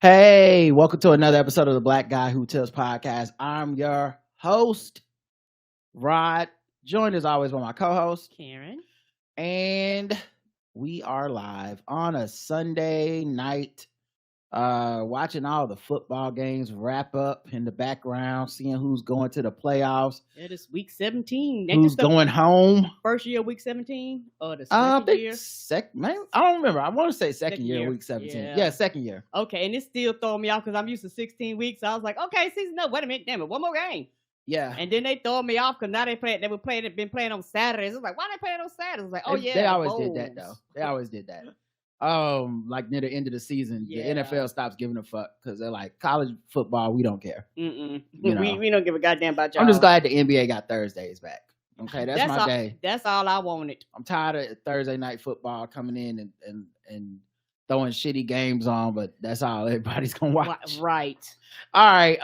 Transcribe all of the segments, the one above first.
Hey, welcome to another episode of the Black Guy Who Tells podcast. I'm your host, Rod, joined as always by my co-host, Karen. And we are live on a Sunday night, watching all the football games wrap up in the background, seeing who's going to the playoffs. It is week 17. Who's going home? First year, week 17? Or the second year? I don't remember. I want to say second year, week 17. Yeah, second year. Okay, and it still throwing me off because I'm used to 16 weeks. So I was like, okay, season up. Wait a minute, damn it, one more game. Yeah. And then they throw me off because now they've been playing on Saturdays. It's like, why they playing on Saturdays? It's like, oh yeah. They always did that though. They always did that. Like near the end of the season, the NFL stops giving a fuck because they're like, college football, we don't care. You know? we don't give a goddamn about y'all. I'm just glad the NBA got Thursdays back. Okay, that's my day. That's all I wanted. I'm tired of Thursday night football coming in and throwing shitty games on, but that's all everybody's gonna watch. Right. All right.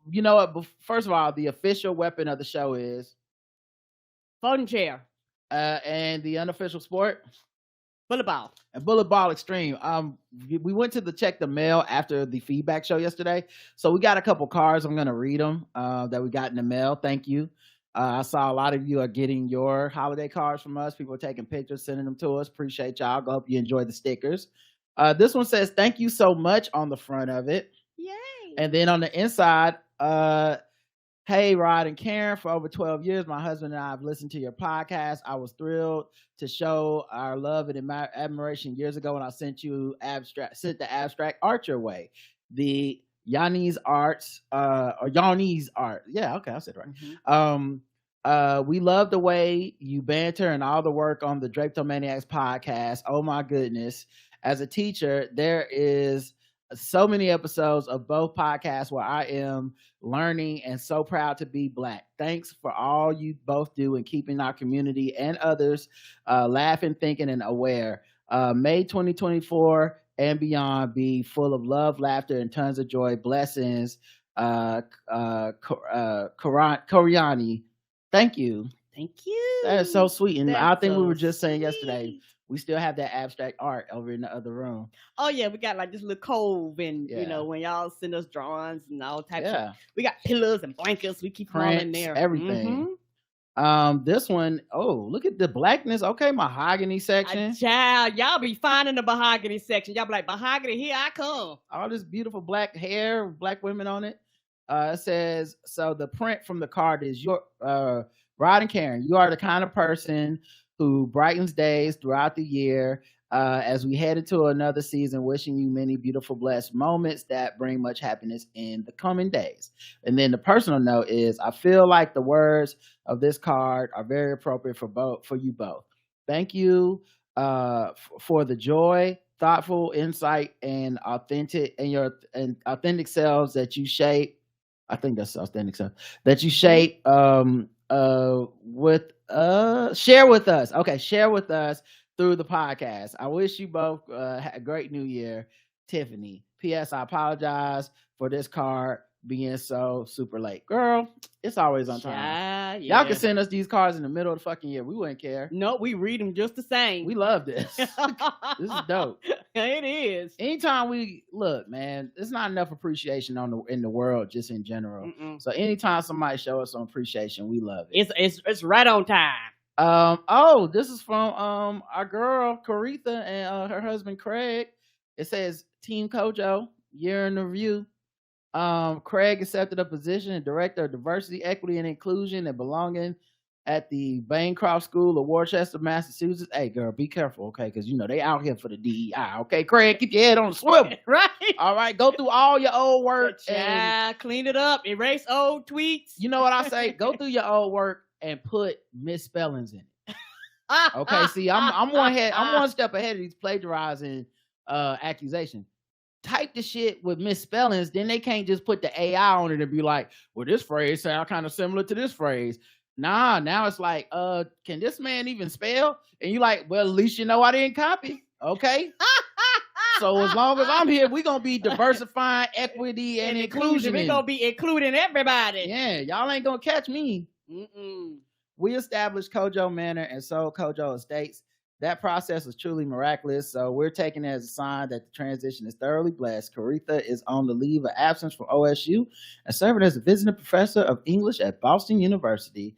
You know what? First of all, the official weapon of the show is folding chair. And the unofficial sport, bullet ball. And bullet ball extreme. We went to check the mail after the feedback show yesterday, so we got a couple cards. I'm gonna read them that we got in the mail. Thank you. I saw a lot of you are getting your holiday cards from us. People are taking pictures, sending them to us. Appreciate y'all. I hope you enjoy the stickers. This one says thank you so much on the front of it. Yay! And then on the inside, hey, Rod and Karen, for over 12 years, my husband and I have listened to your podcast. I was thrilled to show our love and admiration years ago when I sent the abstract art your way. The Yanni's Arts, or Yanni's Art. Yeah, okay, I said it right. Mm-hmm. We love the way you banter and all the work on the Drapetomaniacs podcast. Oh my goodness. As a teacher, there is so many episodes of both podcasts where I am learning and so proud to be Black. Thanks for all you both do in keeping our community and others laughing, thinking, and aware. May 2024 and beyond be full of love, laughter, and tons of joy. Blessings. Koryani. Thank you. Thank you. That is so sweet. And I think we were just saying yesterday, we still have that abstract art over in the other room. Oh yeah, we got like this little cove, and you know, when y'all send us drawings and all types of, we got pillows and blankets. We keep them all in there. Everything. This one, oh, look at the blackness. Okay, mahogany section. Child, y'all be finding the mahogany section. Y'all be like, mahogany, here I come. All this beautiful black hair, black women on it. It says, so the print from the card is your Rod and Karen, you are the kind of person who brightens days throughout the year. As we head into another season, wishing you many beautiful, blessed moments that bring much happiness in the coming days. And then the personal note is, I feel like the words of this card are very appropriate for you both. Thank you for the joy, thoughtful insight, and authentic selves that you shape. I think that's authentic self that you shape share with us. Okay, share with us through the podcast. I wish you both a great new year. Tiffany. P.S. I apologize for this card being so super late. Girl, it's always on time. Yeah. Y'all can send us these cards in the middle of the fucking year. We wouldn't care. No, we read them just the same. We love this. This is dope. It is. Anytime we look, man, there's not enough appreciation in the world just in general. So anytime somebody show us some appreciation, we love it. It's right on time. This is from our girl Caretha and her husband Craig. It says Team Kojo, year in review. Craig accepted a position as Director of Diversity, Equity, and Inclusion and Belonging at the Bancroft School of Worcester, Massachusetts. Hey, girl, be careful, okay? Because, you know, they out here for the DEI, okay? Craig, keep your head on the swivel. Right. All right, go through all your old work. And clean it up. Erase old tweets. You know what I say? Go through your old work and put misspellings in it. Okay, see, I'm one step ahead of these plagiarizing accusations. Type the shit with misspellings, then they can't just put the AI on it and be like, well, this phrase sounds kind of similar to this phrase. Nah, now it's like, can this man even spell? And you like, well, at least you know I didn't copy. Okay. So as long as I'm here, we're gonna be diversifying, equity, and inclusion. We're gonna be including everybody. Yeah, y'all ain't gonna catch me. We established Kojo Manor and sold Kojo Estates That process was truly miraculous, so we're taking it as a sign that the transition is thoroughly blessed. Caretha is on the leave of absence from OSU and serving as a visiting professor of English at Boston University.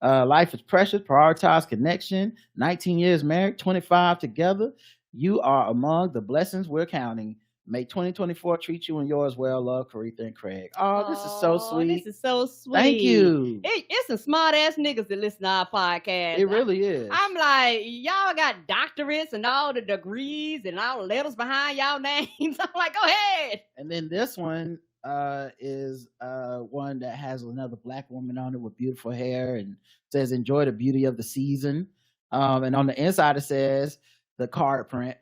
Life is precious, prioritize connection, 19 years married, 25 together. You are among the blessings we're counting. May 2024 treat you and yours well. Love, Caretha and Craig. Oh, this is so sweet. This is so sweet. Thank you. It's some smart ass niggas that listen to our podcast. It really is. I'm like, y'all got doctorates and all the degrees and all the letters behind y'all names. I'm like, go ahead. And then this one is one that has another Black woman on it with beautiful hair and says, enjoy the beauty of the season. And on the inside, it says the card print.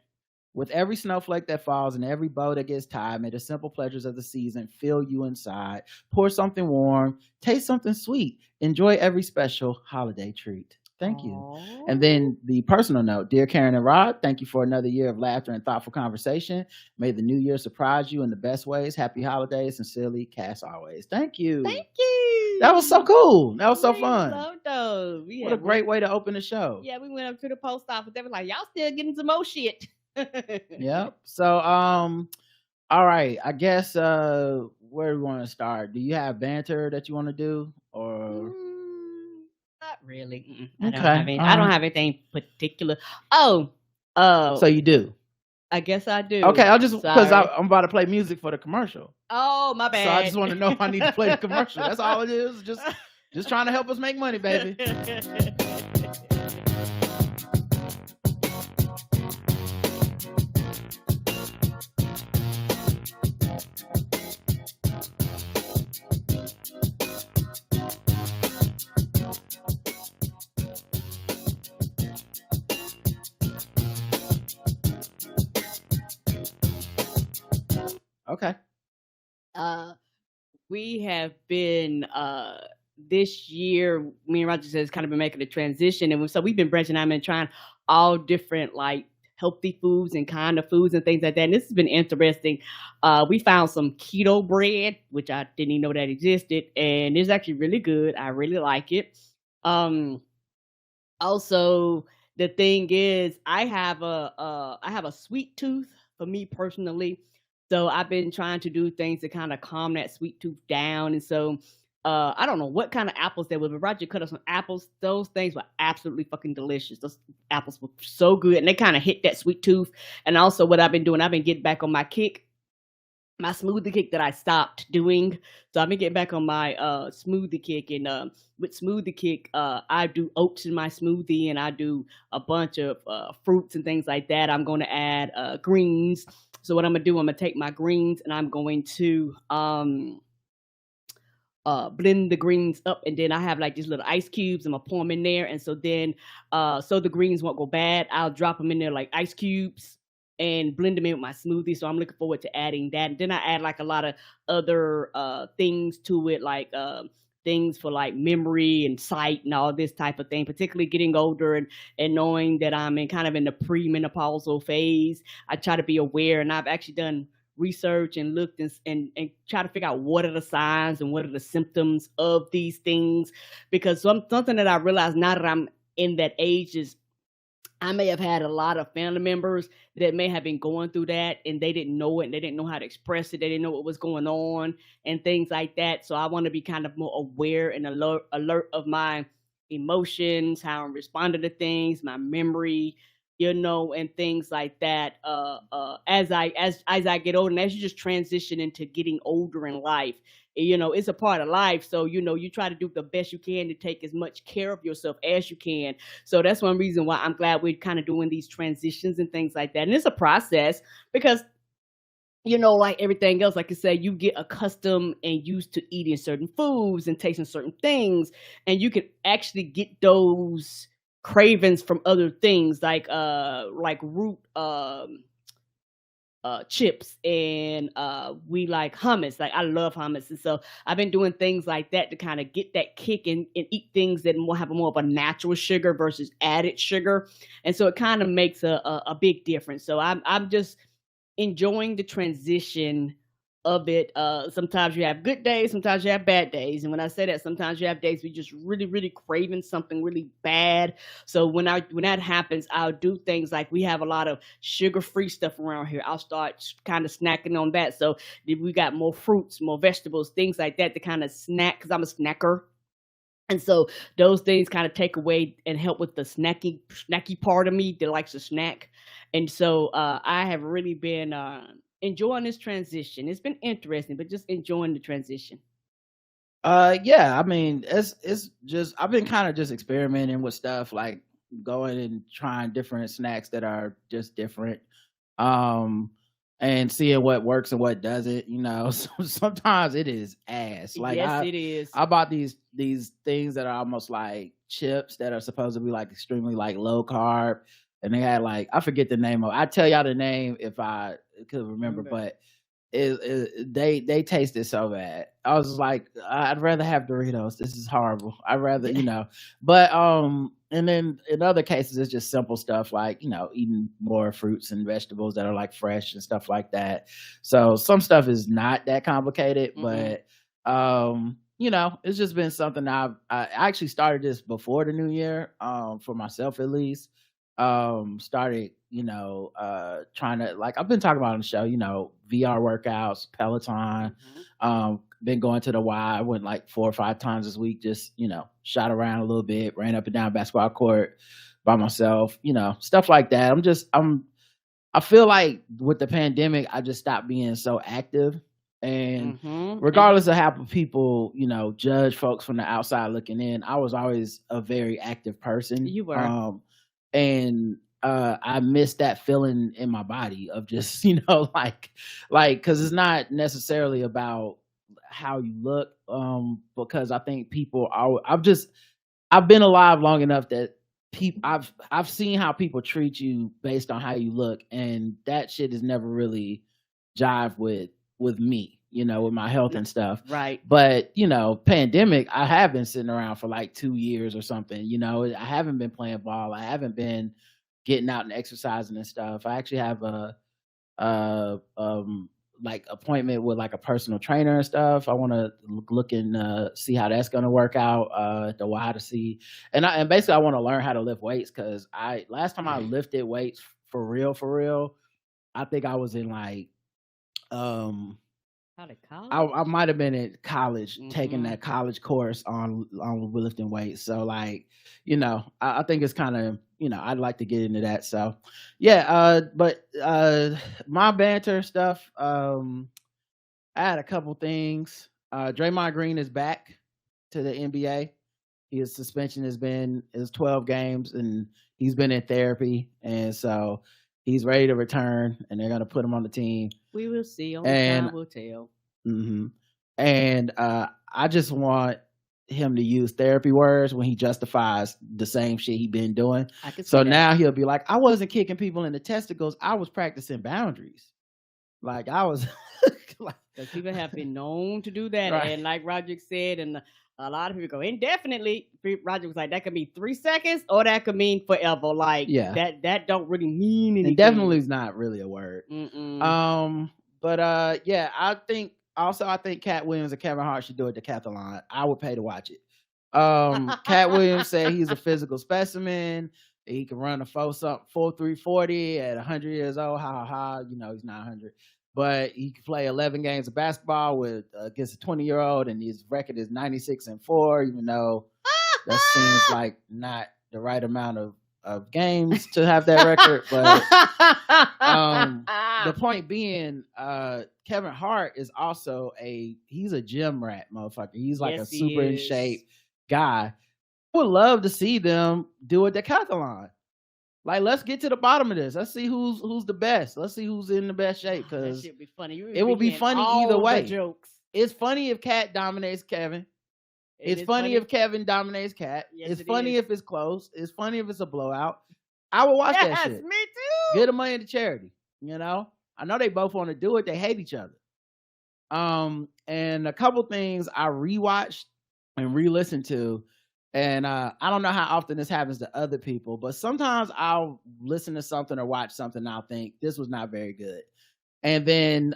With every snowflake that falls and every bow that gets tied, may the simple pleasures of the season fill you inside. Pour something warm, taste something sweet. Enjoy every special holiday treat. Thank you. Aww. And then the personal note, dear Karen and Rod, thank you for another year of laughter and thoughtful conversation. May the new year surprise you in the best ways. Happy holidays. Sincerely, Cass always. Thank you. Thank you. That was so cool. That was so fun. What a great way to open the show. Yeah, we went up to the post office. They were like, y'all still getting some more shit. Yeah. So all right, I guess where do we want to start? Do you have banter that you want to do, or not really? Okay. I don't have anything particular. So you do? I guess I do. Okay, I'll just because I'm about to play music for the commercial. Oh, my bad. So I just want to know if I need to play the commercial. That's all it is. Just trying to help us make money, baby. Okay. We have been this year, me and Roger has kind of been making a transition, and so we've been branching out and trying all different like healthy foods and kind of foods and things like that. And this has been interesting. We found some keto bread, which I didn't even know that existed, and it's actually really good. I really like it. Also, the thing is, I have a sweet tooth for me personally. So I've been trying to do things to kind of calm that sweet tooth down. And so I don't know what kind of apples they were, but Roger cut up some apples. Those things were absolutely fucking delicious. Those apples were so good. And they kind of hit that sweet tooth. And also what I've been doing, I've been getting back on my kick, my smoothie kick that I stopped doing. So I've been getting back on my smoothie kick. And with smoothie kick, I do oats in my smoothie, and I do a bunch of fruits and things like that. I'm going to add greens. So what I'm going to do, I'm going to take my greens and I'm going to blend the greens up. And then I have like these little ice cubes. I'm going to pour them in there. And so then, so the greens won't go bad, I'll drop them in there like ice cubes and blend them in with my smoothie. So I'm looking forward to adding that. And then I add like a lot of other things to it, like things for like memory and sight and all this type of thing, particularly getting older and knowing that I'm in kind of in the premenopausal phase. I try to be aware, and I've actually done research and looked and try to figure out what are the signs and what are the symptoms of these things. Because something that I realized now that I'm in that age is I may have had a lot of family members that may have been going through that, and they didn't know it, and they didn't know how to express it. They didn't know what was going on and things like that. So I want to be kind of more aware and alert of my emotions, how I'm responding to things, my memory, and things like that. As I get older, and as you just transition into getting older in life, it's a part of life. So, you try to do the best you can to take as much care of yourself as you can. So that's one reason why I'm glad we're kind of doing these transitions and things like that. And it's a process because, like everything else, like I said, you get accustomed and used to eating certain foods and tasting certain things. And you can actually get those cravings from other things like root, chips, and we like hummus. Like I love hummus, and so I've been doing things like that to kind of get that kick and eat things that have more of a natural sugar versus added sugar, and so it kind of makes a big difference. So I'm just enjoying the transition of it. Sometimes you have good days, sometimes you have bad days. And when I say that, sometimes you have days where you're just really, really craving something really bad. So when that happens, I'll do things like, we have a lot of sugar-free stuff around here. I'll start kind of snacking on that. So we got more fruits, more vegetables, things like that to kind of snack, because I'm a snacker. And so those things kind of take away and help with the snacky part of me that likes to snack. And so I have really been enjoying this transition. It's been interesting, but just enjoying the transition. Yeah, I mean, it's just, I've been kind of just experimenting with stuff, like going and trying different snacks that are just different. And seeing what works and what doesn't, you know. So sometimes it is ass. Like, Yes, it is. I bought these things that are almost like chips that are supposed to be like extremely like low carb, and they had like, I forget the name of. I tell y'all the name if I could remember, but they tasted so bad. I was just like, I'd rather have Doritos. This is horrible. I'd rather, you know. But and then in other cases, it's just simple stuff like, you know, eating more fruits and vegetables that are like fresh and stuff like that. So some stuff is not that complicated, but you know, it's just been something I actually started this before the new year, for myself at least. Started, you know, trying to, like, I've been talking about on the show, you know, VR workouts, Peloton. Been going to the Y. I went like 4 or 5 times this week, just, you know, shot around a little bit, ran up and down basketball court by myself, you know, stuff like that. I feel like with the pandemic, I just stopped being so active. And regardless of how people, you know, judge folks from the outside looking in, I was always a very active person. You were. And I miss that feeling in my body of just, you know, like, because it's not necessarily about how you look, because I think people are, I've been alive long enough that people, I've seen how people treat you based on how you look, and that shit has never really jived with me, you know, with my health and stuff. Right. But, you know, pandemic, I have been sitting around for like 2 years or something, you know. I haven't been playing ball. I haven't been getting out and exercising and stuff. I actually have a like appointment with like a personal trainer and stuff. I want to look and see how that's going to work out at the Y to see. And basically I want to learn how to lift weights, because last time I lifted weights for real, I think I was in like I might have been in college taking that college course on lifting weights. So like, you know, I think it's kind of, you know, I'd like to get into that. So yeah, but my banter stuff, I had a couple things. Draymond Green is back to the NBA. His suspension is 12 games, and he's been in therapy, and so he's ready to return, and they're gonna put him on the team. We will see. Only time will tell. And I just want him to use therapy words when he justifies the same shit he been doing. So now he'll be like, I wasn't kicking people in the testicles. I was practicing boundaries. Like I was. Because people have been known to do that. Right. And like Roderick said, and a lot of people go indefinitely. Roderick was like, that could mean 3 seconds or that could mean forever. Like, that don't really mean anything. Indefinitely is not really a word. But yeah, I think Katt Williams and Kevin Hart should do a decathlon. I would pay to watch it. Katt Williams said he's a physical specimen. He can run a 4.340 at 100 years old. You know, he's not 100. But he can play 11 games of basketball against a 20-year-old, and his record is 96-4, even though that seems like not the right amount of games to have that record. But the point being, Kevin Hart is also he's a gym rat, motherfucker. He's like a super in shape guy. I would love to see them do a decathlon. Like, let's get to the bottom of this. Let's see who's the best. Let's see who's in the best shape. Because that should be funny. It will be funny either way. Jokes. It's funny if Katt dominates Kevin. It's funny if Kevin dominates Katt. Yes, it's funny if it's close. It's funny if it's a blowout. I would watch that shit. Me too. Get the money to charity. You know, I know they both want to do it. They hate each other. And a couple things I rewatched and re-listened to. And I don't know how often this happens to other people, but sometimes I'll listen to something or watch something and I'll think this was not very good. And then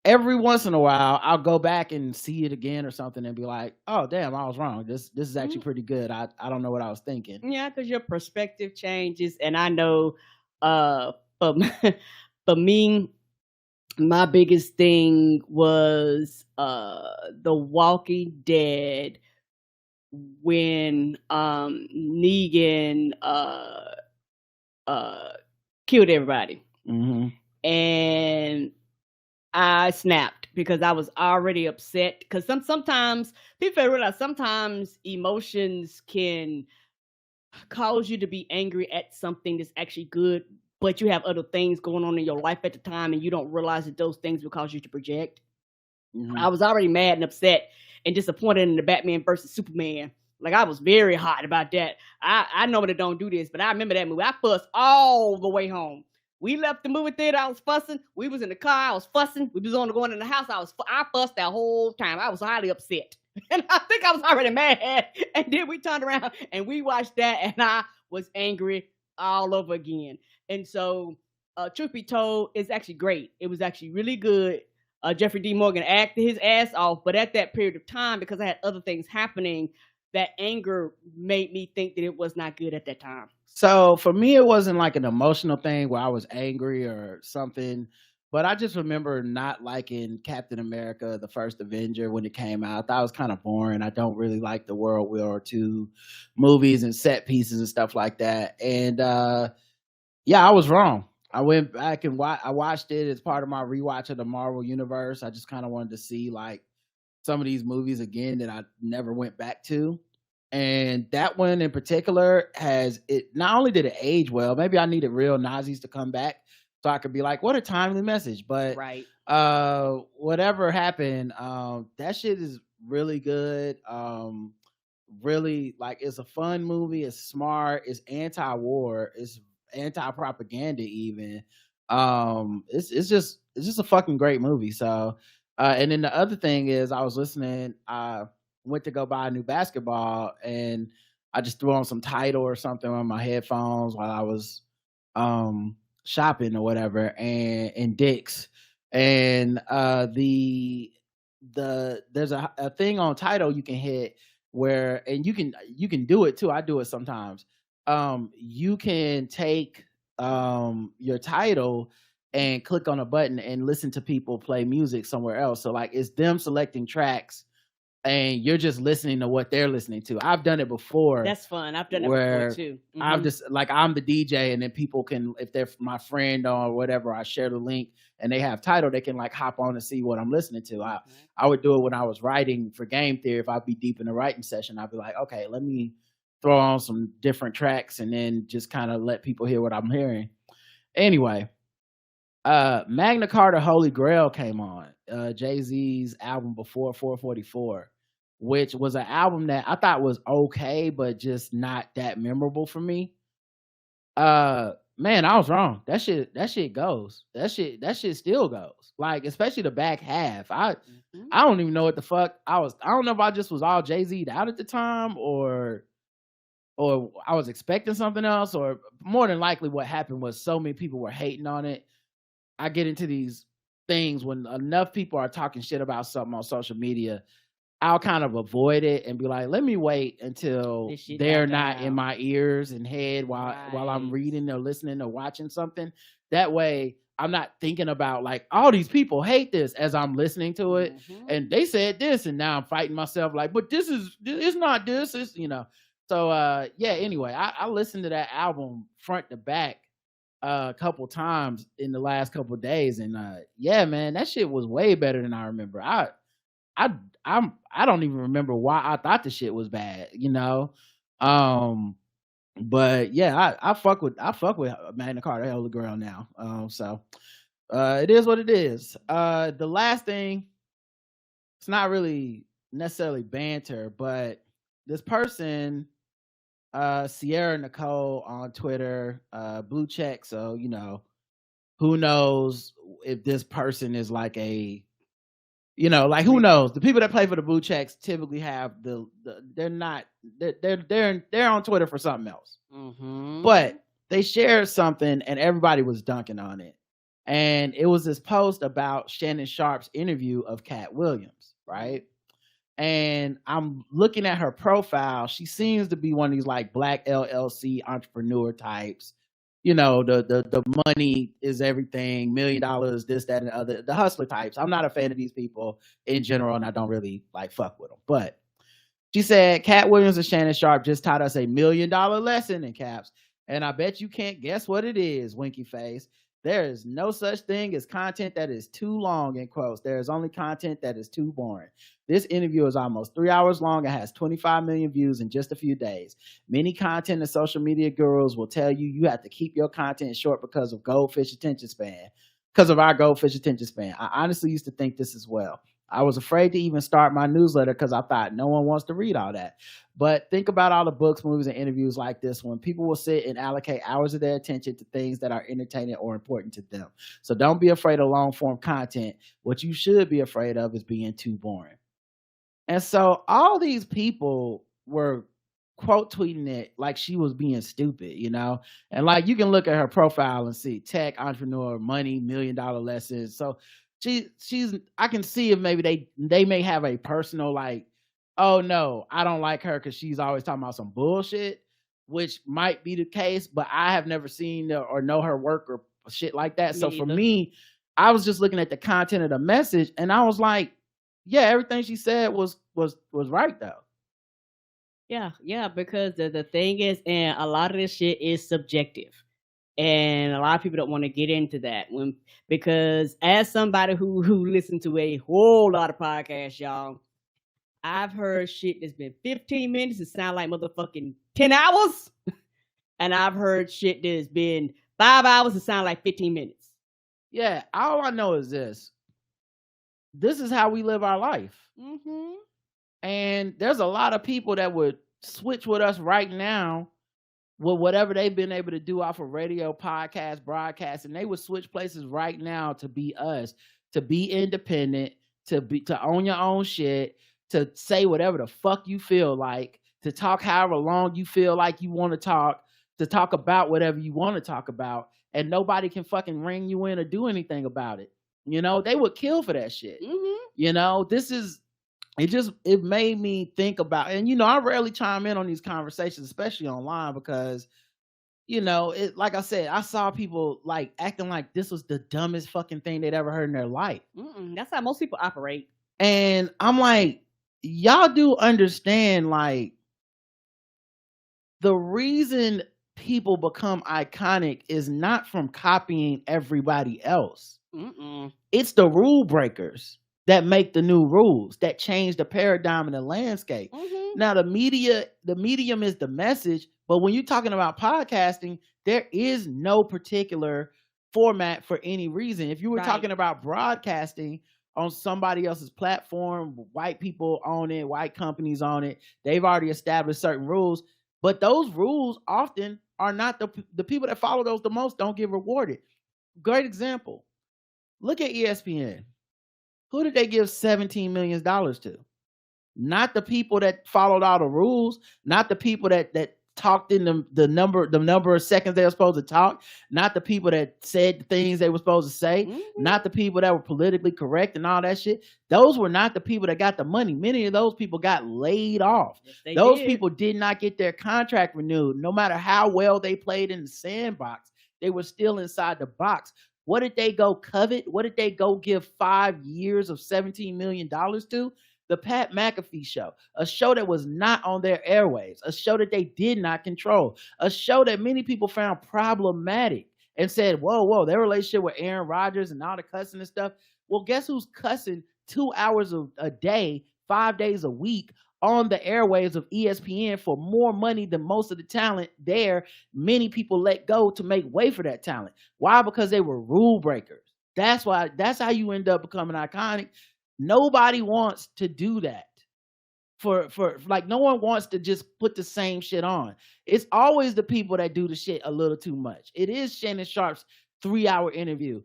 every once in a while, I'll go back and see it again or something and be like, oh, damn, I was wrong. This is actually pretty good. I don't know what I was thinking. Yeah, because your perspective changes. And I know for, for me, my biggest thing was The Walking Dead when Negan killed everybody. Mm-hmm. And I snapped because I was already upset. Because sometimes people realize sometimes emotions can cause you to be angry at something that's actually good, but you have other things going on in your life at the time, and you don't realize that those things will cause you to project. Mm-hmm. I was already mad and upset and disappointed in the Batman versus Superman. Like, I was very hot about that. I normally don't do this, but I remember that movie. I fussed all the way home. We left the movie theater. I was fussing. We was in the car. I was fussing. We was on going in the house. I fussed that whole time. I was highly upset. And I think I was already mad. And then we turned around and we watched that, and I was angry all over again. And so, truth be told, it's actually great. It was actually really good. Jeffrey D. Morgan acted his ass off, but at that period of time, because I had other things happening, that anger made me think that it was not good at that time. So for me, it wasn't like an emotional thing where I was angry or something, but I just remember not liking Captain America, the First Avenger, when it came out. I thought it was kind of boring. I don't really like the World War II movies and set pieces and stuff like that. And yeah, I was wrong. I went back and I watched it as part of my rewatch of the Marvel Universe. I just kind of wanted to see like some of these movies again that I never went back to. And that one in particular not only did it age well, maybe I needed real Nazis to come back so I could be like, what a timely message. But right. Whatever happened, that shit is really good. Really, like, it's a fun movie. It's smart. It's anti-war. It's anti-propaganda even. It's just a fucking great movie. So and then the other thing is I was listening, went to go buy a new basketball, and I just threw on some Tidal or something on my headphones while I was shopping or whatever, and Dick's, and there's a thing on Tidal you can hit where, and you can do it too. I do it sometimes. You can take your Tidal and click on a button and listen to people play music somewhere else. So like it's them selecting tracks and you're just listening to what they're listening to. I've done it before. That's fun. I've done it before too. Mm-hmm. I've just like, I'm the DJ, and then people can, if they're my friend or whatever, I share the link and they have Tidal, they can like hop on and see what I'm listening to. I would do it when I was writing for Game Theory. If I'd be deep in the writing session, I'd be like, okay, let me throw on some different tracks and then just kind of let people hear what I'm hearing. Anyway, Magna Carta Holy Grail came on, Jay-Z's album before 444, which was an album that I thought was okay, but just not that memorable for me. Man, I was wrong. That shit goes. That shit still goes. Like, especially the back half. I don't even know what the fuck I don't know if I just was all Jay-Z'd out at the time, or I was expecting something else, or more than likely what happened was so many people were hating on it. I get into these things when enough people are talking shit about something on social media, I'll kind of avoid it and be like, let me wait until they're not in my ears and head while I'm reading or listening or watching something. That way I'm not thinking about like, all these people hate this as I'm listening to it. And they said this, and now I'm fighting myself like, but it's not this, it's, you know. So yeah, anyway, I listened to that album front to back a couple times in the last couple days, and yeah, man, that shit was way better than I remember. I don't even remember why I thought the shit was bad, you know. But yeah, I fuck with Magna Carta Holy Grail now. So it is what it is. The last thing, it's not really necessarily banter, but this person, Sierra Nicole on Twitter, blue check. So, you know, who knows if this person is like a, you know, like who knows? The people that play for the blue checks typically have they're on Twitter for something else. But they shared something and everybody was dunking on it. And it was this post about Shannon Sharp's interview of Katt Williams, right? And I'm looking at her profile. She seems to be one of these like black LLC entrepreneur types. You know, the money is everything, $1 million, this, that, and the other, the hustler types. I'm not a fan of these people in general, and I don't really like fuck with them. But she said, Katt Williams and Shannon Sharp just taught us $1 million lesson in caps. And I bet you can't guess what it is, winky face. There is no such thing as content that is too long, in quotes. There is only content that is too boring. This interview is almost 3 hours long and has 25 million views in just a few days. Many content and social media gurus will tell you you have to keep your content short because of goldfish attention span. Because of our goldfish attention span. I honestly used to think this as well. I was afraid to even start my newsletter because I thought no one wants to read all that. But think about all the books, movies, and interviews like this one. People will sit and allocate hours of their attention to things that are entertaining or important to them. So don't be afraid of long form content. What you should be afraid of is being too boring. And so all these people were quote tweeting it like she was being stupid, you know? And like you can look at her profile and see tech, entrepreneur, money, $1 million lessons. So she's I can see if maybe they may have a personal like, oh no, I don't like her because she's always talking about some bullshit, which might be the case, but I have never seen or know her work or shit like that. So for me, I was just looking at the content of the message and I was like, yeah, everything she said was right though. Yeah, because the thing is, and a lot of this shit is subjective. And a lot of people don't want to get into that because as somebody who listened to a whole lot of podcasts, y'all, I've heard shit that's been 15 minutes and sound like motherfucking 10 hours. And I've heard shit that's been 5 hours and sound like 15 minutes. Yeah, all I know is this. This is how we live our life. Mm-hmm. And there's a lot of people that would switch with us right now with whatever they've been able to do off of radio, podcast, broadcast, and they would switch places right now to be us, to be independent, to own your own shit, to say whatever the fuck you feel like, to talk however long you feel like you want to talk about whatever you want to talk about, and nobody can fucking ring you in or do anything about it. You know, they would kill for that shit. Mm-hmm. You know, it made me think about, and you know, I rarely chime in on these conversations, especially online, because you know, it, like I said, I saw people like acting like this was the dumbest fucking thing they'd ever heard in their life. That's how most people operate. And I'm like, y'all do understand, like, the reason people become iconic is not from copying everybody else. It's the rule breakers that make the new rules, that change the paradigm and the landscape. Now, the medium is the message, but when you're talking about podcasting, there is no particular format for any reason. If you were talking about broadcasting on somebody else's platform, white people own it, white companies own it, they've already established certain rules, but those rules often are not the people that follow those the most don't get rewarded. Great example. Look at ESPN. Who did they give $17 million to? Not the people that followed all the rules, not the people that talked in the number of seconds they were supposed to talk, not the people that said the things they were supposed to say, not the people that were politically correct and all that shit. Those were not the people that got the money. Many of those people got laid off. Yes, those people did not get their contract renewed. No matter how well they played in the sandbox, they were still inside the box. What did they go covet? What did they go give 5 years of $17 million to? The Pat McAfee show, a show that was not on their airwaves, a show that they did not control, a show that many people found problematic and said, whoa, their relationship with Aaron Rodgers and all the cussing and stuff. Well, guess who's cussing 2 hours a day, 5 days a week on the airwaves of ESPN for more money than most of the talent there? Many people let go to make way for that talent. Why? Because they were rule breakers. That's how you end up becoming iconic. Nobody wants to do that. For like, no one wants to just put the same shit on. It's always the people that do the shit a little too much. It is Shannon Sharp's 3-hour interview.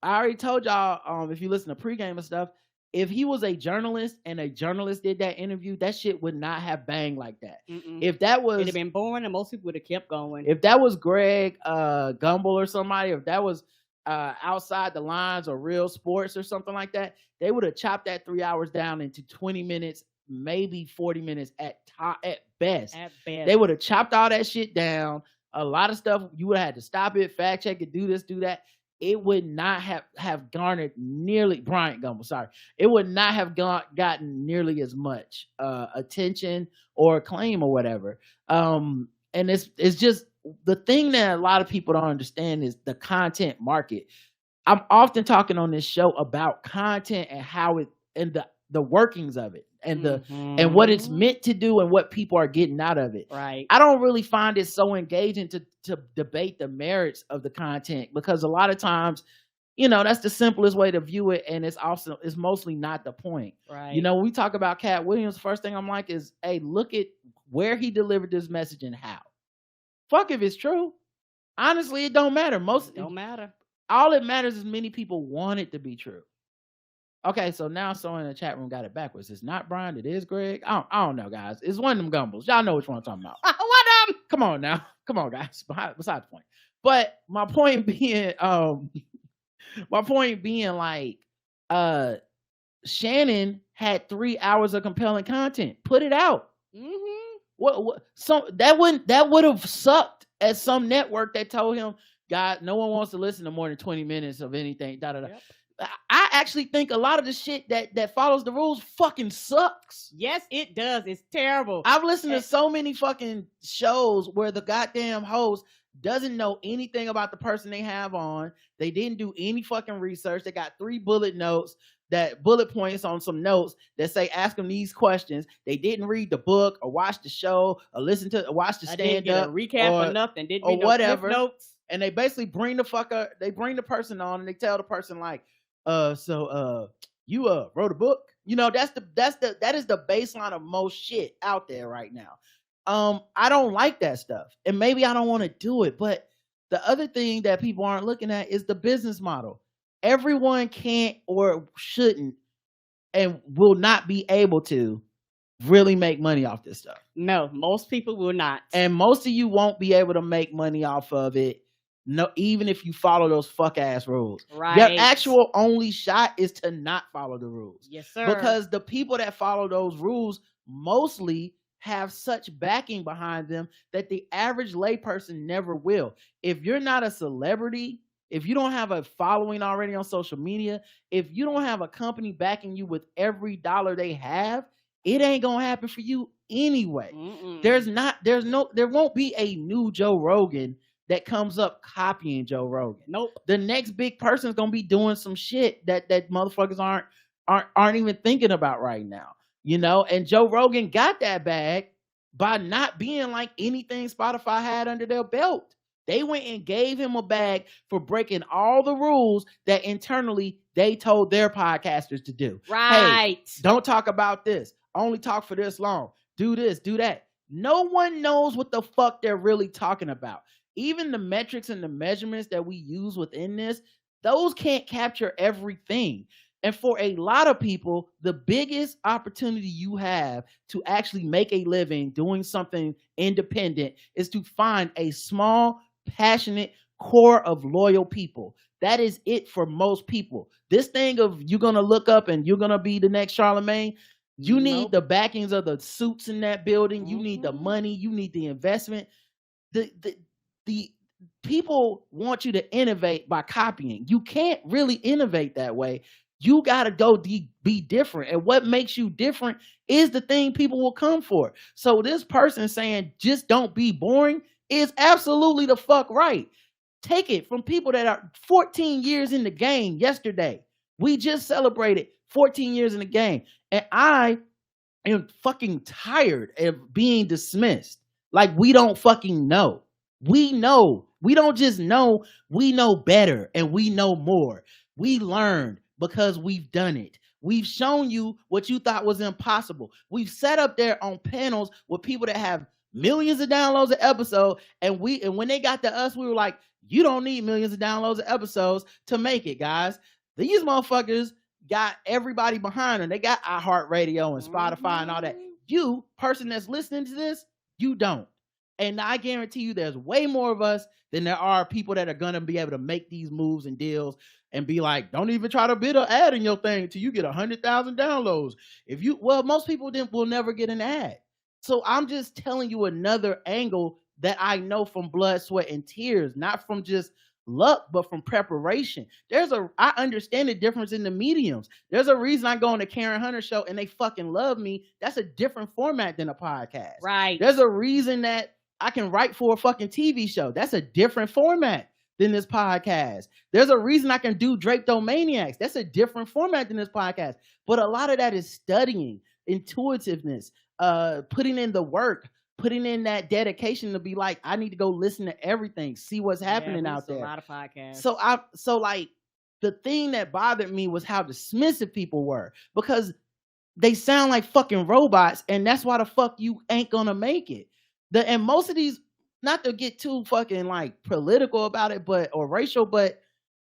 I already told y'all, if you listen to pregame and stuff, if he was a journalist and a journalist did that interview, that shit would not have banged like that. If that was, it'd have been boring and most people would have kept going. If that was Greg Gumbel or somebody, if that was, outside the lines or Real Sports or something like that, they would have chopped that 3 hours down into 20 minutes, maybe 40 minutes at best. At best. They would have chopped all that shit down. A lot of stuff you would have had to stop it, fact check it, do this, do that. It would not have garnered nearly Bryant Gumbel. Sorry, it would not have gotten nearly as much attention or acclaim or whatever. And it's just the thing that a lot of people don't understand is the content market. I'm often talking on this show about content and how it and the workings of it and and what it's meant to do and what people are getting out of it. Right. I don't really find it so engaging to debate the merits of the content, because a lot of times, that's the simplest way to view it, and it's mostly not the point. Right. When we talk about Katt Williams, first thing I'm like is, hey, look at where he delivered this message and how. Fuck if it's true. Honestly, it don't matter. Don't matter. All it matters is many people want it to be true. Okay, so now someone in the chat room got it backwards. It's not Brian, it is Greg. I don't know, guys. It's one of them Gumbles. Y'all know which one I'm talking about. What Come on now. Come on, guys. Besides the point. But my point being, like, Shannon had 3 hours of compelling content. Put it out. What? So that would have sucked at some network that told him, God, no one wants to listen to more than 20 minutes of anything. Yep. I actually think a lot of the shit that follows the rules fucking sucks. Yes, it does. It's terrible. I've listened to so many fucking shows where the goddamn host doesn't know anything about the person they have on. They didn't do any fucking research. They got 3 bullet points on some notes that say, ask them these questions. They didn't read the book or watch the show or watch the stand up recap or nothing. Didn't or whatever. Notes. And they basically bring the person on and they tell the person like, you wrote a book? That is the baseline of most shit out there right now. I don't like that stuff. And maybe I don't want to do it, but the other thing that people aren't looking at is the business model. Everyone can't or shouldn't and will not be able to really make money off this stuff. No, most people will not. And most of you won't be able to make money off of it. No, even if you follow those fuck ass rules. Right. Your actual only shot is to not follow the rules. Yes, sir. Because the people that follow those rules mostly have such backing behind them that the average layperson never will. If you're not a celebrity, if you don't have a following already on social media, if you don't have a company backing you with every dollar they have, it ain't gonna happen for you anyway. There won't be a new Joe Rogan that comes up copying Joe Rogan. Nope. The next big person's gonna be doing some shit that motherfuckers aren't even thinking about right now. And Joe Rogan got that bag by not being like anything Spotify had under their belt. They went and gave him a bag for breaking all the rules that internally they told their podcasters to do. Right. Hey, don't talk about this. Only talk for this long. Do this, do that. No one knows what the fuck they're really talking about. Even the metrics and the measurements that we use within this, those can't capture everything. And for a lot of people, the biggest opportunity you have to actually make a living doing something independent is to find a small, passionate core of loyal people. That is it for most people. This thing of you're going to look up and you're going to be the next Charlemagne, you need the backings of the suits in that building. You need the money. You need the investment. The people want you to innovate by copying. You can't really innovate that way. You got to go be different. And what makes you different is the thing people will come for. So this person saying, just don't be boring is absolutely the fuck right. Take it from people that are 14 years in the game yesterday. We just celebrated 14 years in the game. And I am fucking tired of being dismissed. Like we don't fucking know. We know. We don't just know. We know better and we know more. We learned because we've done it. We've shown you what you thought was impossible. We've sat up there on panels with people that have millions of downloads an episode. And when they got to us, we were like, you don't need millions of downloads of episodes to make it, guys. These motherfuckers got everybody behind them. They got iHeartRadio and Spotify and all that. You, person that's listening to this, you don't. And I guarantee you there's way more of us than there are people that are going to be able to make these moves and deals and be like, don't even try to bid an ad in your thing till you get 100,000 downloads. Most people will never get an ad. So I'm just telling you another angle that I know from blood, sweat, and tears, not from just luck, but from preparation. I understand the difference in the mediums. There's a reason I go on the Karen Hunter show and they fucking love me. That's a different format than a podcast. Right. There's a reason that I can write for a fucking TV show. That's a different format than this podcast. There's a reason I can do Drapetomaniacs. That's a different format than this podcast. But a lot of that is studying, intuitiveness, putting in the work, putting in that dedication to be like, I need to go listen to everything, see what's happening out there. A lot of podcasts. So like the thing that bothered me was how dismissive people were, because they sound like fucking robots, and that's why the fuck you ain't gonna make it. And most of these, not to get too fucking like political about it, or racial, but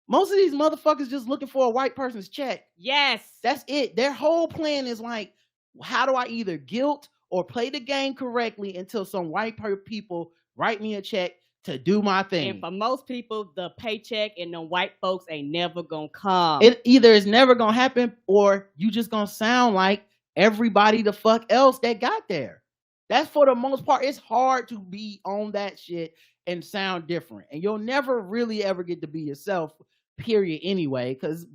most of these motherfuckers just looking for a white person's check. Yes. That's it. Their whole plan is like, how do I either guilt or play the game correctly until some white people write me a check to do my thing? And for most people, the paycheck and the white folks ain't never gonna come. It either is never gonna happen, or you just gonna sound like everybody the fuck else that got there. That's for the most part. It's hard to be on that shit and sound different. And you'll never really ever get to be yourself, period, anyway, because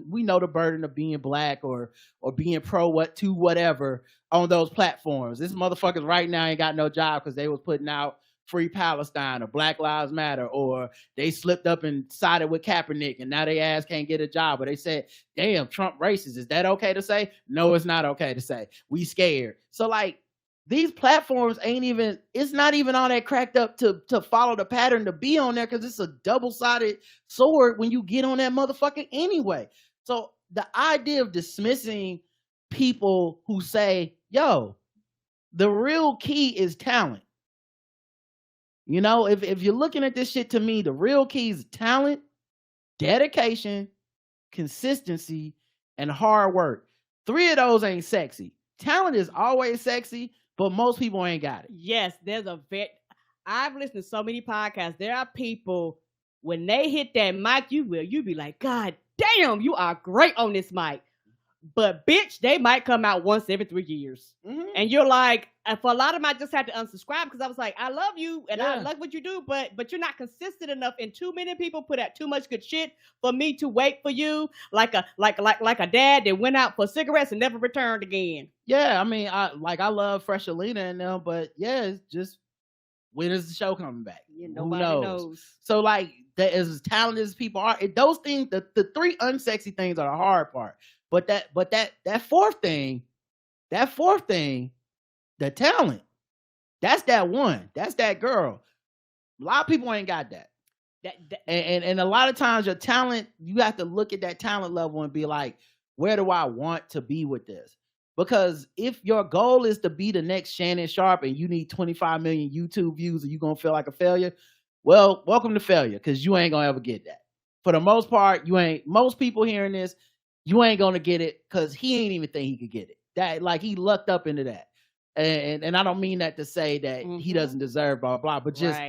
we know the burden of being black or being whatever on those platforms. This motherfuckers right now ain't got no job because they was putting out Free Palestine or Black Lives Matter, or they slipped up and sided with Kaepernick and now they ass can't get a job. Or they said, damn, Trump racist. Is that okay to say? No, it's not okay to say. We scared. So like, these platforms it's not even all that cracked up to follow the pattern to be on there, because it's a double-sided sword when you get on that motherfucker anyway. So the idea of dismissing people who say, yo, the real key is talent. You know, if you're looking at this shit, to me, the real key is talent, dedication, consistency, and hard work. 3 of those ain't sexy. Talent is always sexy, but most people ain't got it. Yes, I've listened to so many podcasts. There are people, when they hit that mic, you be like, God damn, you are great on this mic. But bitch, they might come out once every 3 years. Mm-hmm. And you're like, for a lot of them, I just had to unsubscribe because I was like, I love you and I like what you do, but you're not consistent enough. And too many people put out too much good shit for me to wait for you, like a dad that went out for cigarettes and never returned again. Yeah, I mean, I love Fresh Alina and them, but yeah, it's just, when is the show coming back? Yeah, nobody knows. So like, as talented as people are, those things, the 3 unsexy things are the hard part. But that fourth thing, the talent, that's that one. That's that girl. A lot of people ain't got that. And a lot of times your talent, you have to look at that talent level and be like, where do I want to be with this? Because if your goal is to be the next Shannon Sharp and you need 25 million YouTube views and you're going to feel like a failure, well, welcome to failure, because you ain't going to ever get that. For the most part, most people hearing this, you ain't going to get it, because he ain't even think he could get it. That, like, he lucked up into that. And I don't mean that to say that he doesn't deserve blah, blah, but just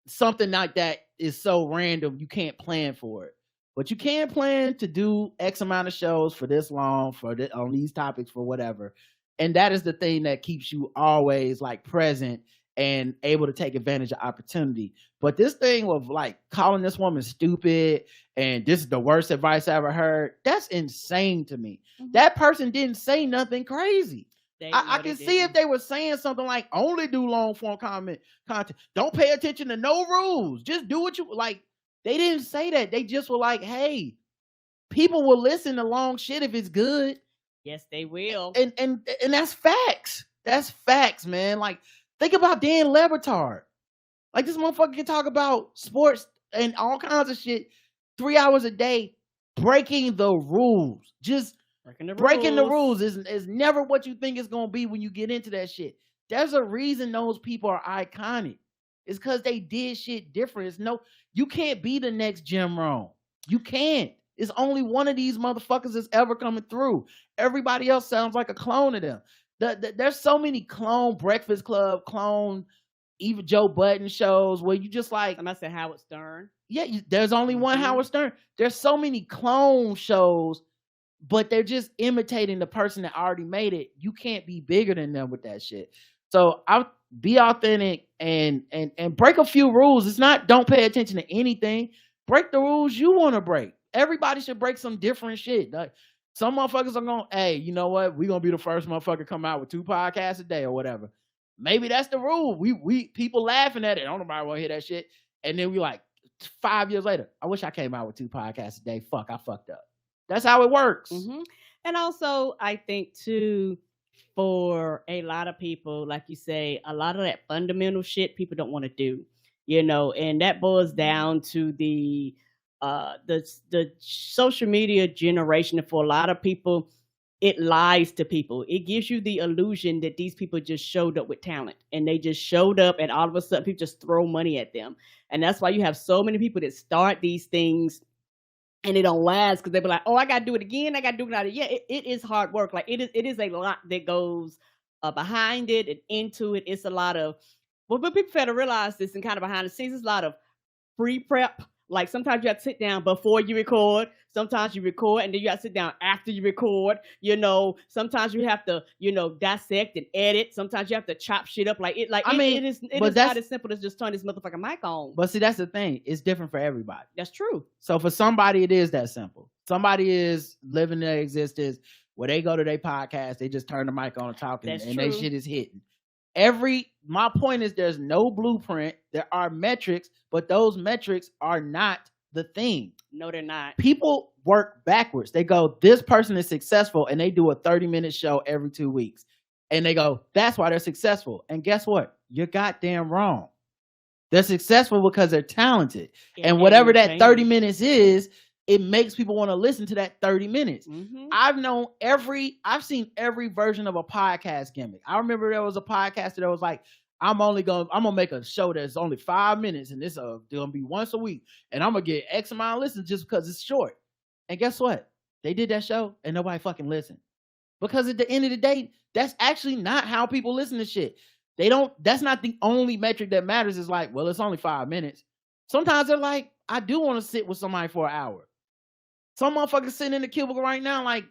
something like that is so random, you can't plan for it. But you can plan to do X amount of shows for this long, on these topics, for whatever. And that is the thing that keeps you always like present and able to take advantage of opportunity. But this thing of like calling this woman stupid and this is the worst advice I ever heard, that's insane to me. Mm-hmm. That person didn't say nothing crazy. I can see if they were saying something like, only do long form content. Don't pay attention to no rules. Just do what you like. They didn't say that. They just were like, hey, people will listen to long shit if it's good. Yes, they will. And that's facts. That's facts, man. Like, think about Dan Le Batard. Like, this motherfucker can talk about sports and all kinds of shit 3 hours a day, breaking the rules. Just breaking the rules is never what you think it's going to be when you get into that shit. There's a reason those people are iconic. It's because they did shit different. You can't be the next Jim Rohn. You can't. It's only one of these motherfuckers that's ever coming through. Everybody else sounds like a clone of them. There's so many clone Breakfast Club, clone even Joe Budden shows where you just like, I said Howard Stern. Yeah, there's only one Howard Stern. There's so many clone shows, but they're just imitating the person that already made it. You can't be bigger than them with that shit. So I'll be authentic and break a few rules. It's not don't pay attention to anything. Break the rules you want to break. Everybody should break some different shit. Like, some motherfuckers are going, hey, you know what? We're going to be the first motherfucker come out with 2 podcasts a day or whatever. Maybe that's the rule. We people laughing at it. I don't nobody want to hear that shit. And then we like 5 years later, I wish I came out with 2 podcasts a day. Fuck, I fucked up. That's how it works. Mm-hmm. And also, I think too, for a lot of people, like you say, a lot of that fundamental shit people don't want to do, and that boils down to the social media generation. And for a lot of people, it lies to people. It gives you the illusion that these people just showed up with talent, and they just showed up, and all of a sudden people just throw money at them. And that's why you have so many people that start these things and they don't last, because they be like, oh, I got to do it again. I got to do it now. Yeah, it is hard work. Like, it is a lot that goes behind it and into it. It's a lot of, but people fail to realize this, and kind of behind the scenes, it's a lot of pre-prep. Like, sometimes you have to sit down before you record. Sometimes you record and then you have to sit down after you record. Sometimes you have to, dissect and edit. Sometimes you have to chop shit up. Like, it is not as simple as just turn this motherfucking mic on. But see, that's the thing. It's different for everybody. That's true. So for somebody, it is that simple. Somebody is living their existence where they go to their podcast, they just turn the mic on and talk, and their shit is hitting. My point is, there's no blueprint. There are metrics, but those metrics are not the thing. No, they're not. People work backwards. They go, this person is successful, and they do a 30-minute show every 2 weeks. And they go, that's why they're successful. And guess what? You're goddamn wrong. They're successful because they're talented. Yeah, and whatever that 30 minutes is, it makes people want to listen to that 30 minutes. Mm-hmm. I've seen every version of a podcast gimmick. I remember there was a podcaster that was like, I'm gonna make a show that's only 5 minutes, and it's gonna be once a week, and I'm gonna get X amount of listens just because it's short. And guess what? They did that show and nobody fucking listened. Because at the end of the day, that's actually not how people listen to shit. That's not the only metric that matters. Is like, well, it's only 5 minutes. Sometimes they're like, I do want to sit with somebody for an hour. Some motherfuckers sitting in the cubicle right now like,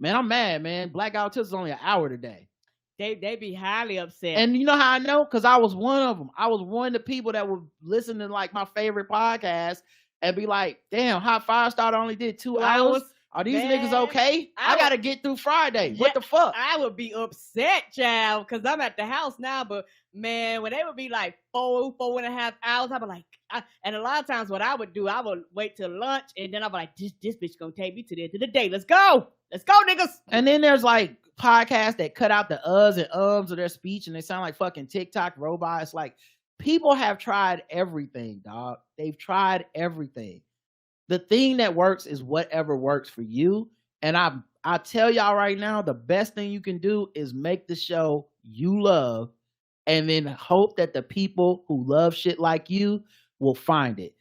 man, I'm mad, man. Blackout Tips is only an hour today. They be highly upset. And you know how I know? Because I was one of them. I was one of the people that would listen to like my favorite podcast and be like, damn, Hot 5 Star only did 2 hours. Are these niggas okay? I got to get through Friday. What the fuck? I would be upset, child, because I'm at the house now. But, man, when they would be like 4.5 hours, I'd be like, and a lot of times what I would do, I would wait till lunch, and then I'd be like, this bitch going to take me to the end of the day. Let's go. Let's go, niggas. And then there's like podcasts that cut out the uhs and ums of their speech, and they sound like fucking TikTok robots. Like, people have tried everything, dog. They've tried everything. The thing that works is whatever works for you. And I tell y'all right now, the best thing you can do is make the show you love, and then hope that the people who love shit like you will find it.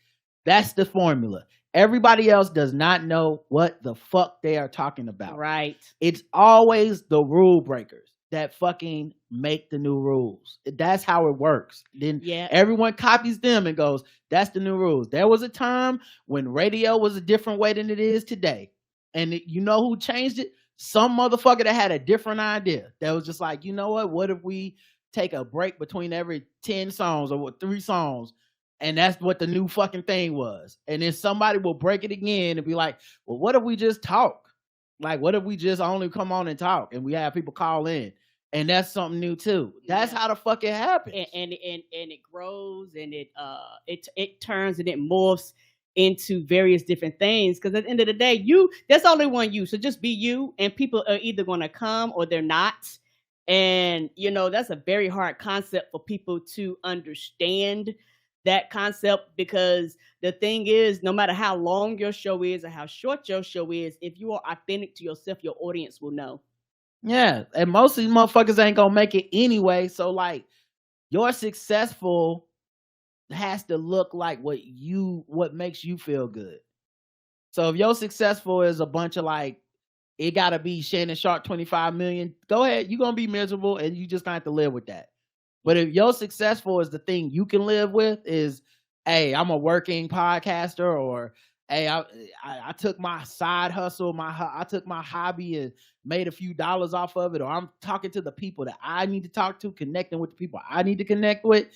That's the formula. Everybody else does not know what the fuck they are talking about. Right. It's always the rule breakers that fucking make the new rules. That's how it works. Then everyone copies them and goes, that's the new rules. There was a time when radio was a different way than it is today. And you know who changed it? Some motherfucker that had a different idea. That was just like, you know what if we take a break between every 10 songs or 3 songs? And that's what the new fucking thing was. And then somebody will break it again and be like, well, what if we just talk? Like, what if we just only come on and talk and we have people call in? And that's something new too. That's how the fuck it happens. And it grows, and it turns and it morphs into various different things. Because at the end of the day, there's only one you. So just be you, and people are either going to come or they're not. And that's a very hard concept for people to understand. That concept, because the thing is, no matter how long your show is or how short your show is, if you are authentic to yourself, your audience will know. Yeah, and most of these motherfuckers ain't gonna make it anyway. So like, your successful has to look like what makes you feel good. So if your successful is a bunch of like, it gotta be Shannon Sharp 25 million, go ahead, you're gonna be miserable and you just gonna have to live with that. But if your successful is the thing you can live with, is, hey, I'm a working podcaster, or hey, I took my side hustle, I took my hobby and made a few dollars off of it, or I'm talking to the people that I need to talk to, connecting with the people I need to connect with.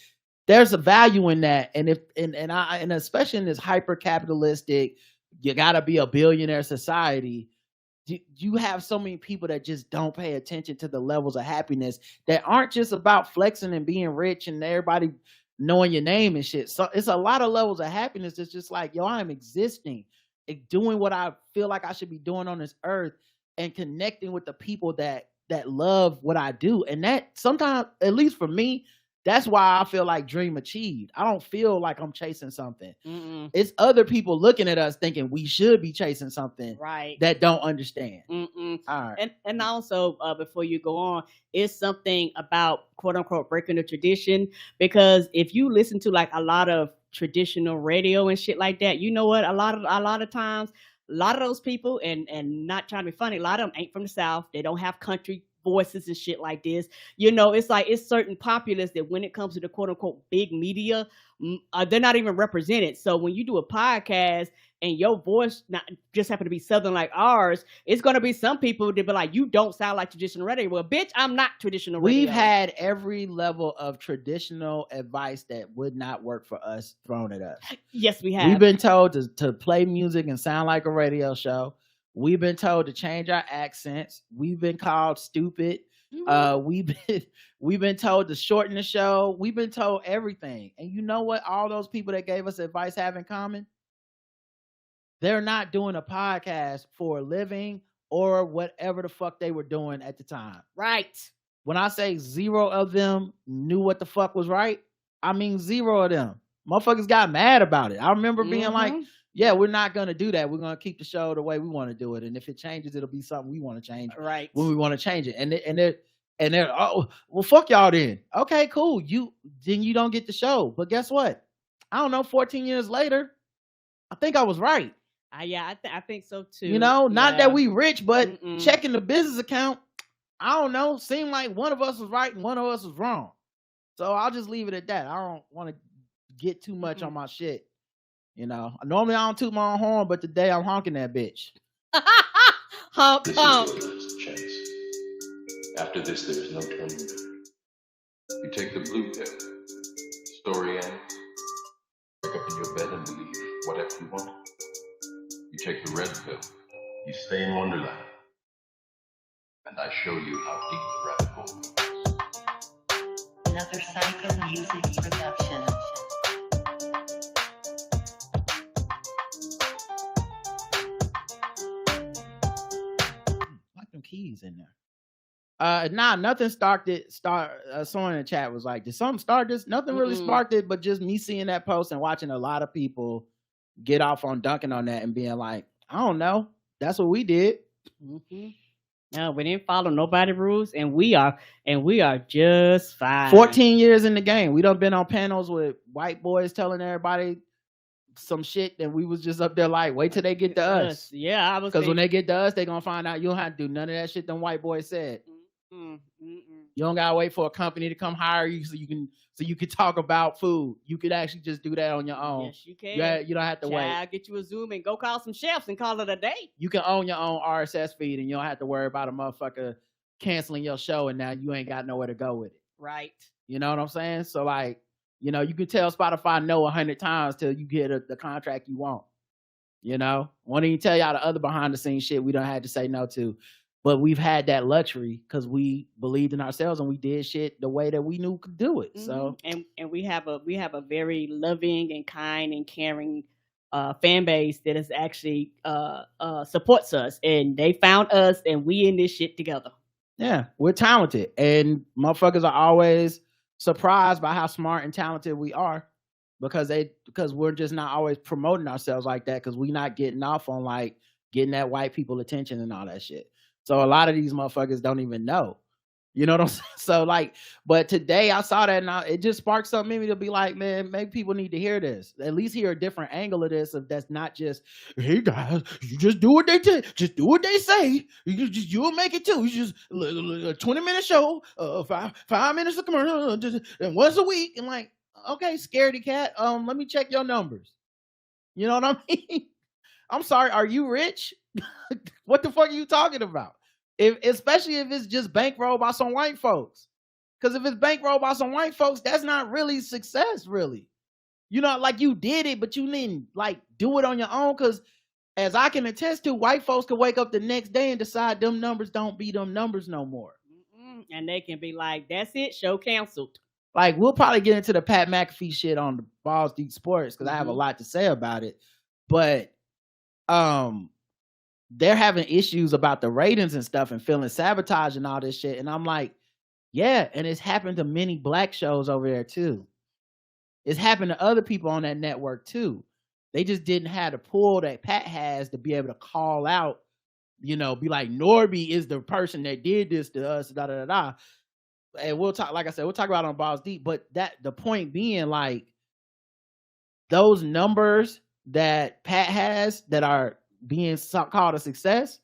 There's a value in that. And if and especially in this hyper capitalistic, you gotta be a billionaire society, you have so many people that just don't pay attention to the levels of happiness that aren't just about flexing and being rich and everybody knowing your name and shit. So it's a lot of levels of happiness. It's just like, yo, I'm existing, doing what I feel like I should be doing on this earth, and connecting with the people that love what I do. And that sometimes, at least for me, that's why I feel like dream achieved. I don't feel like I'm chasing something. It's other people looking at us thinking we should be chasing something, right, that don't understand. All right. And also, before you go on, it's something about quote unquote breaking the tradition, because if you listen to like a lot of traditional radio and shit like that, you know what? A lot of times, a lot of those people, and not trying to be funny, a lot of them ain't from the South. They don't have country voices and shit like this. You know, it's like, it's certain populists that when it comes to the quote unquote big media, they're not even represented. So when you do a podcast and your voice not just happen to be Southern like ours, it's going to be some people that be like, you don't sound like traditional radio. Well, bitch, I'm not traditional radio. We've had every level of traditional advice that would not work for us thrown at us. Yes, we have. We've been told to play music and sound like a radio show. We've been told to change our accents. We've been called stupid. We've been told to shorten the show. We've been told everything. And you know what all those people that gave us advice have in common? They're not doing a podcast for a living or whatever the fuck they were doing at the time. Right. When I say 0 of them knew what the fuck was right, I mean 0 of them. Motherfuckers got mad about it. I remember being like, yeah, we're not going to do that. We're going to keep the show the way we want to do it. And if it changes, it'll be something we want to change. Right. When we want to change it. And they're, oh, well, fuck y'all then. Okay, cool. Then you don't get the show. But guess what? I don't know, 14 years later, I think I was right. Yeah, I think so too. You know, not that we rich, but checking the business account, I don't know, seemed like one of us was right and one of us was wrong. So I'll just leave it at that. I don't want to get too much on my shit. You know, normally I don't toot my own horn, but today I'm honking that bitch. Honk, this honk. is your last chance. After this, there is no turning back. You take the blue pill. Story ends. Wake up in your bed and believe whatever you want. You take the red pill. You stay in Wonderland. And I show you how deep the rabbit hole goes. Another Psycho Music production. Like them keys in there. Nothing started. Someone in the chat was like, did something start this? Nothing really sparked it, but just me seeing that post and watching a lot of people get off on dunking on that and being like, I don't know. That's what we did. No, we didn't follow nobody rules, and we are just fine. 14 years in the game. We done been on panels with white boys telling everybody some shit that we was just up there like, wait till they get to us. Yeah, I was, because when they get to us, they gonna find out you don't have to do none of that shit them white boys said. You don't gotta wait for a company to come hire you so you can talk about food. You could actually just do that on your own. Yes, you can. You don't have to wait. Get you a Zoom and go call some chefs and call it a day. You can own your own RSS feed and you don't have to worry about a motherfucker canceling your show and now you ain't got nowhere to go with it. Right. You know what I'm saying? So like, you know, you can tell Spotify no 100 times till you get the contract you want. You know, won't even tell y'all the other behind the scenes shit we don't have to say no to. But we've had that luxury because we believed in ourselves and we did shit the way that we knew could do it. So and we have a very loving and kind and caring fan base that is actually supports us, and they found us and we in this shit together. Yeah, we're talented and motherfuckers are always surprised by how smart and talented we are because we're just not always promoting ourselves like that because we're not getting off on like getting that white people attention and all that shit. So a lot of these motherfuckers don't even know. You know what I'm saying? So like, but today I saw that and it just sparked something in me to be like, man, maybe people need to hear this. At least hear a different angle of this. If that's not just, hey guys, you just do what they just do what they say. You'll make it too. You just a 20-minute show, 5 minutes of commercial, and once a week. And like, okay, scaredy cat. Let me check your numbers. You know what I mean? I'm sorry. Are you rich? What the fuck are you talking about? Especially if it's just bankrolled by some white folks. Because if it's bankrolled by some white folks, that's not really success, really. You know, like you did it, but you didn't like do it on your own. Because as I can attest to, white folks can wake up the next day and decide them numbers don't be them numbers no more. And they can be like, that's it, show canceled. Like, we'll probably get into the Pat McAfee shit on the Balls Deep Sports because I have a lot to say about it. But they're having issues about the ratings and stuff and feeling sabotage and all this shit. And I'm like, yeah. And it's happened to many black shows over there too. It's happened to other people on that network too. They just didn't have the pull that Pat has to be able to call out, you know, be like, Norby is the person that did this to us, da da da da. And we'll talk, like I said, we'll talk about it on Balls Deep. But that the point being, like, those numbers that Pat has that are being called a success,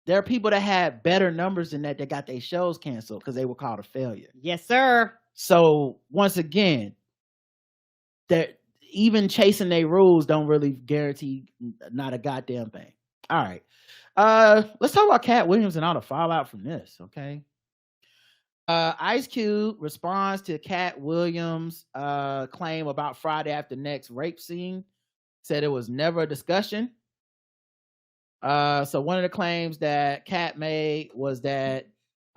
there are people that had better numbers than that got their shows canceled because they were called a failure. Yes, sir. So once again, that even chasing their rules don't really guarantee not a goddamn thing. All right. Let's talk about Katt Williams and all the fallout from this, okay? Ice Cube responds to Katt Williams' claim about Friday After Next rape scene. Said it was never a discussion. So one of the claims that Katt made was that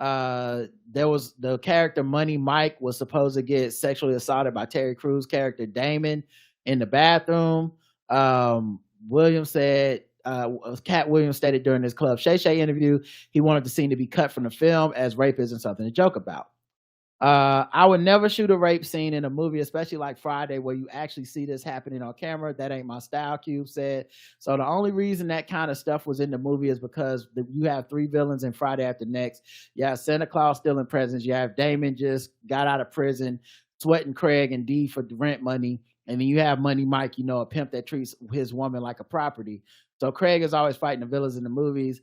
there was the character Money Mike was supposed to get sexually assaulted by Terry Crews' character Damon in the bathroom. Williams said, Katt Williams stated during his Club Shay Shay interview, he wanted the scene to be cut from the film as rape isn't something to joke about. I would never shoot a rape scene in a movie, especially like Friday, where you actually see this happening on camera. That ain't my style, Cube said. So the only reason that kind of stuff was in the movie is because you have three villains in Friday After Next. You have Santa Claus still in presence. You have Damon just got out of prison, sweating Craig and Dee for the rent money. And then you have Money Mike, you know, a pimp that treats his woman like a property. So Craig is always fighting the villains in the movies,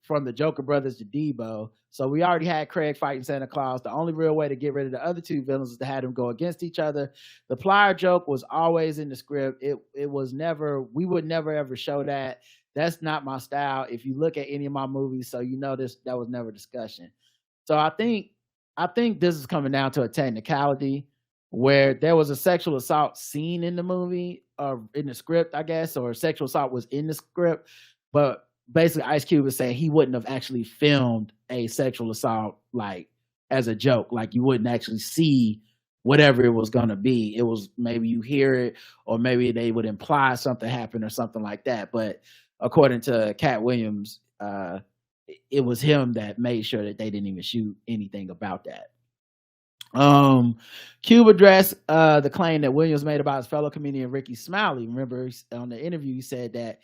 from the Joker Brothers to Debo. So we already had Craig fighting Santa Claus. The only real way to get rid of the other two villains is to have them go against each other. The plier joke was always in the script. It was never, we would never ever show that. That's not my style. If you look at any of my movies, so you know this, that was never discussion. So I think this is coming down to a technicality where there was a sexual assault scene in the movie or in the script, I guess, or sexual assault was in the script, but basically Ice Cube was saying he wouldn't have actually filmed a sexual assault like as a joke. Like you wouldn't actually see whatever it was going to be. It was maybe you hear it or maybe they would imply something happened or something like that. But according to Katt Williams, it was him that made sure that they didn't even shoot anything about that. Cube addressed the claim that Williams made about his fellow comedian Ricky Smiley. Remember on the interview he said that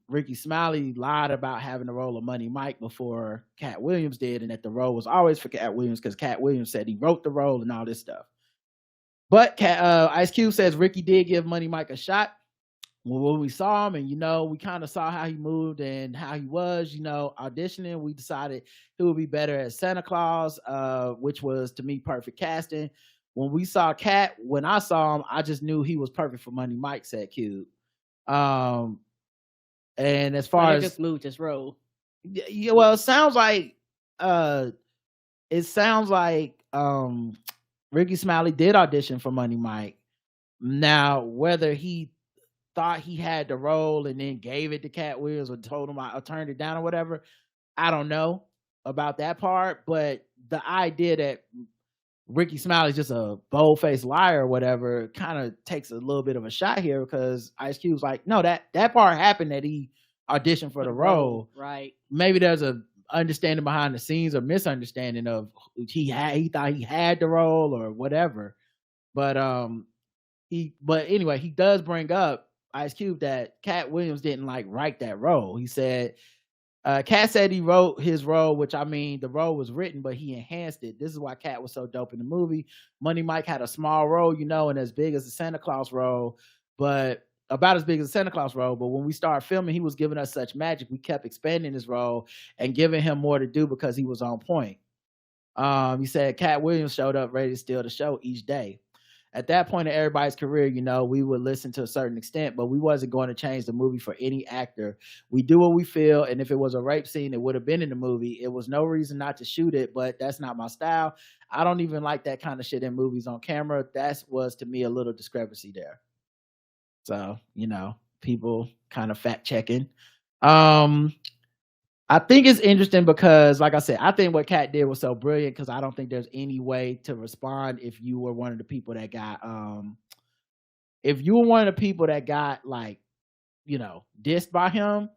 Ricky Smiley lied about having the role of Money Mike before Katt Williams did, and that the role was always for Katt Williams because Katt Williams said he wrote the role and all this stuff. But Ice Cube says Ricky did give Money Mike a shot when we saw him, and you know, we kind of saw how he moved and how he was, you know, auditioning. We decided he would be better as Santa Claus, which was to me perfect casting. When we saw Katt, when I saw him, I just knew he was perfect for Money Mike, said Cube. And as far as just moved his role, yeah, well, it sounds like Ricky Smiley did audition for Money Mike. Now, whether he thought he had the role and then gave it to Katt Williams or told him I turned it down or whatever, I don't know about that part. But the idea that Ricky Smiley's just a bold-faced liar or whatever kind of takes a little bit of a shot here, because Ice Cube's like, no, that part happened, that he auditioned for the role. Right. Maybe there's a understanding behind the scenes or misunderstanding of he thought he had the role or whatever. But anyway, he does bring up, Ice Cube, that Katt Williams didn't like write that role. He said Katt said he wrote his role, which I mean, the role was written, but he enhanced it. This is why Katt was so dope in the movie. Money Mike had a small role, you know, and as big as the Santa Claus role, but about as big as the Santa Claus role. But when we started filming, he was giving us such magic. We kept expanding his role and giving him more to do because he was on point. He said Katt Williams showed up ready to steal the show each day. At that point in everybody's career, you know, we would listen to a certain extent, but we wasn't going to change the movie for any actor. We do what we feel, and if it was a rape scene, it would have been in the movie. It was no reason not to shoot it, but that's not my style. I don't even like that kind of shit in movies on camera. That was, to me, a little discrepancy there. So, you know, people kind of fact checking. I think it's interesting because, like I said, I think what Katt did was so brilliant because I don't think there's any way to respond if you were one of the people that got, if you were one of the people that got, like, you know, dissed by him.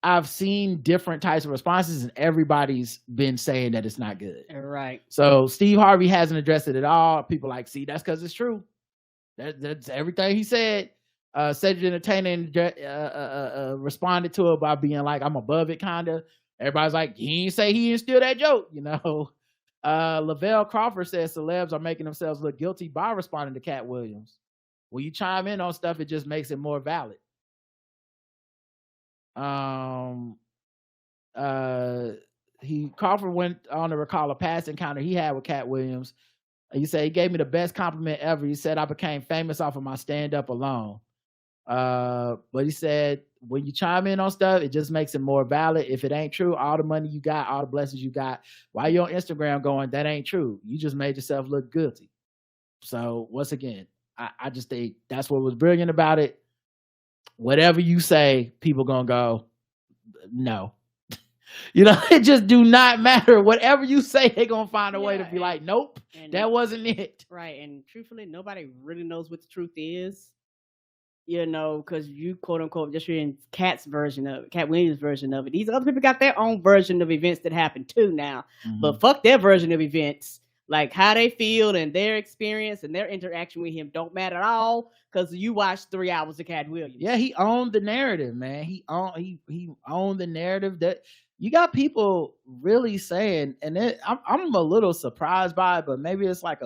I've seen different types of responses and everybody's been saying that it's not good. Right. So Steve Harvey hasn't addressed it at all. People like, see, that's because it's true. That's everything he said. Cedric Entertainment responded to it by being like, I'm above it, kind of. Everybody's like, he didn't say he didn't steal that joke, you know. Lavelle Crawford says celebs are making themselves look guilty by responding to Katt Williams. When you chime in on stuff, it just makes it more valid. Crawford went on to recall a past encounter he had with Katt Williams. He said he gave me the best compliment ever. He said I became famous off of my stand-up alone. But he said, when you chime in on stuff, it just makes it more valid. If it ain't true, all the money you got, all the blessings you got, why you on Instagram going, that ain't true. You just made yourself look guilty. So once again, I just think that's what was brilliant about it. Whatever you say, people gonna go, no. You know, it just do not matter. Whatever you say, they're gonna find a way to be like, nope, that wasn't it. Right. And truthfully, nobody really knows what the truth is. You know, because you quote unquote just reading Katt's version of it, Katt Williams' version of it. These other people got their own version of events that happened too now. Mm-hmm. But fuck their version of events. Like how they feel and their experience and their interaction with him don't matter at all because you watched 3 hours of Katt Williams. Yeah, he owned the narrative, man. He owned the narrative. That you got people really saying, and I'm a little surprised by it, but maybe it's like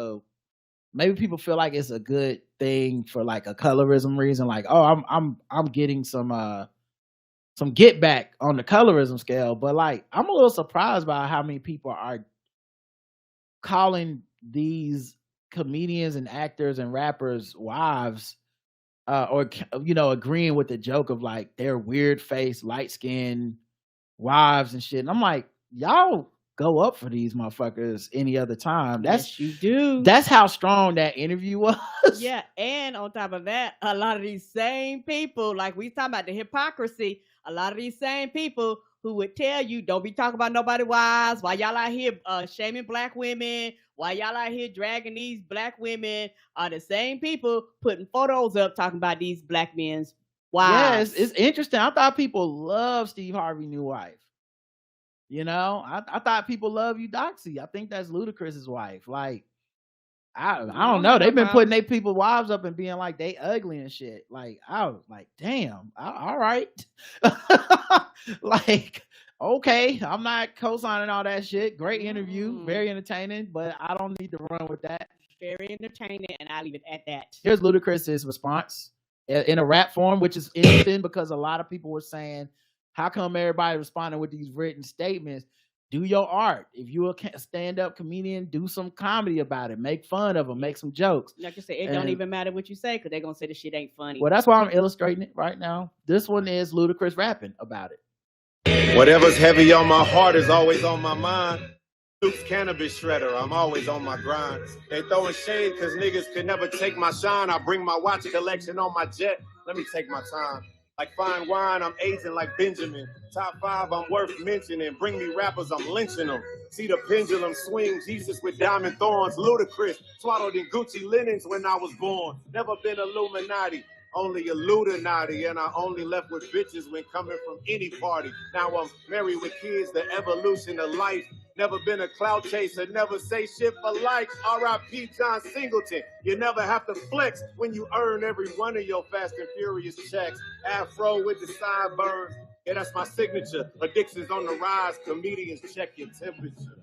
maybe people feel like it's a good thing for like a colorism reason. Like, oh, I'm getting some get back on the colorism scale, but like I'm a little surprised by how many people are calling these comedians and actors and rappers wives, or, you know, agreeing with the joke of like their weird face, light skinned wives and shit. And I'm like, y'all go up for these motherfuckers any other time. Yes, you do. That's how strong that interview was. Yeah, and on top of that, a lot of these same people, like we talking about the hypocrisy, a lot of these same people who would tell you, don't be talking about nobody wives, why y'all out here shaming black women, why y'all out here dragging these black women, are the same people putting photos up talking about these black men's wives. Yes, it's interesting. I thought people love Steve Harvey's new wife. You know, I thought people love Eudoxie. I think that's Ludacris's wife. Like, I don't know. They've been putting their people wives up and being like they ugly and shit. Like, I was like, damn, all right. Like, okay, I'm not co-signing all that shit. Great interview, very entertaining, but I don't need to run with that. Very entertaining, and I leave it at that. Here's Ludacris's response in a rap form, which is interesting because a lot of people were saying, how come everybody responding with these written statements? Do your art. If you're a stand-up comedian, do some comedy about it. Make fun of them. Make some jokes. Like I said, it don't even matter what you say because they're going to say the shit ain't funny. Well, that's why I'm illustrating it right now. This one is Ludacris rapping about it. Whatever's heavy on my heart is always on my mind. Luke's cannabis shredder, I'm always on my grind. They throwing shade because niggas could never take my shine. I bring my watch collection on my jet. Let me take my time. Like fine wine, I'm aging like Benjamin. Top 5, I'm worth mentioning. Bring me rappers, I'm lynching them. See the pendulum swing, Jesus with diamond thorns. Ludacris, swaddled in Gucci linens when I was born. Never been Illuminati, only Illuminati. And I only left with bitches when coming from any party. Now I'm married with kids, the evolution of life. Never been a clout chaser, never say shit for likes. R.I.P. John Singleton. You never have to flex when you earn every one of your Fast and Furious checks. Afro with the sideburns, Yeah, that's my signature. Addiction's on the rise. Comedians check your temperature.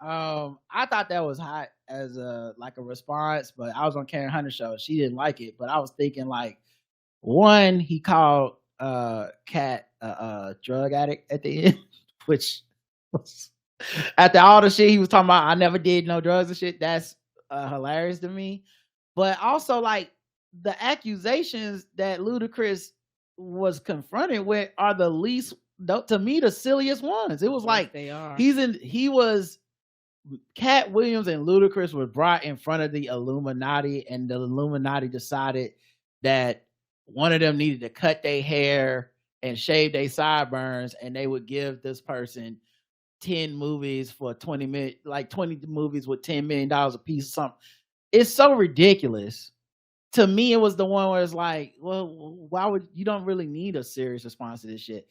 I thought that was hot as a response, but I was on Karen Hunter's show. She didn't like it, but I was thinking like, one, he called Katt a drug addict at the end, which was, after all the shit he was talking about, I never did no drugs and shit. That's hilarious to me. But also like the accusations that Ludacris was confronted with are the least, to me, the silliest ones. It was like they are. Katt Williams and Ludacris were brought in front of the Illuminati, and the Illuminati decided that one of them needed to cut their hair and shave their sideburns, and they would give this person 10 movies for 20 minutes, like 20 movies with $10 million a piece or something. It's so ridiculous. To me, it was the one where it's like, well, why would you don't really need a serious response to this shit?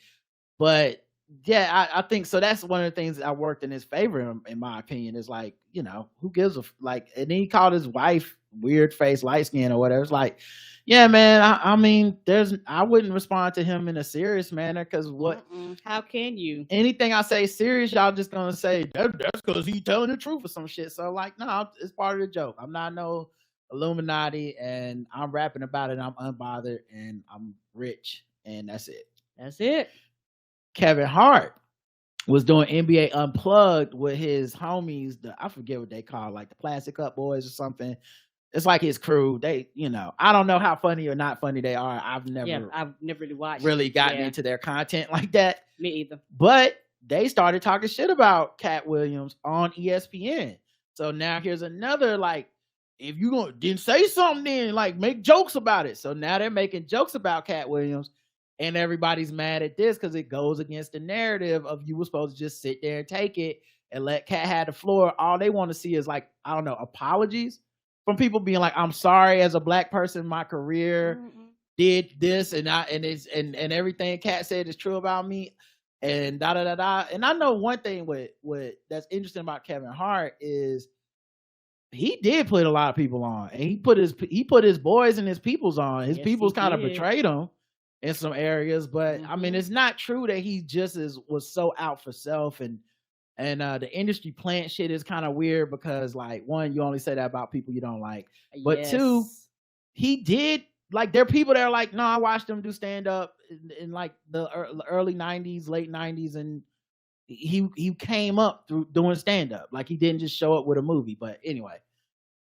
But yeah, I think so. That's one of the things that I worked in his favor, in my opinion, is like, you know, who gives a like, and then he called his wife weird face, light skin or whatever. It's like, yeah, man, I mean, I wouldn't respond to him in a serious manner, because what? How can you? Anything I say serious, y'all just gonna say that's because he telling the truth or some shit. So like, no, it's part of the joke. I'm not no Illuminati, and I'm rapping about it. I'm unbothered, and I'm rich, and that's it. That's it. Kevin Hart was doing NBA Unplugged with his homies. I forget what they call, like the Plastic Cup Boys or something. It's like his crew. They, you know, I don't know how funny or not funny they are. I've never really watched. Really gotten into their content like that. Me either. But they started talking shit about Katt Williams on ESPN. So now here's another, like, if you didn't say something, then like make jokes about it. So now they're making jokes about Katt Williams, and everybody's mad at this because it goes against the narrative of you were supposed to just sit there and take it and let Katt have the floor. All they want to see is, like, I don't know, apologies from people being like, I'm sorry, as a black person, my career did this, and everything Katt said is true about me, and da da da da. And I know one thing with that's interesting about Kevin Hart is he did put a lot of people on, and he put his boys and his peoples on. His peoples kind of betrayed him in some areas, but I mean, it's not true that he just was so out for self, and the industry plant shit is kind of weird because, like, one, you only say that about people you don't like, but two, he did, like, there are people that are like, no, I watched him do stand up in like the early 90s, late 90s, and he came up through doing stand up. Like, he didn't just show up with a movie. But anyway,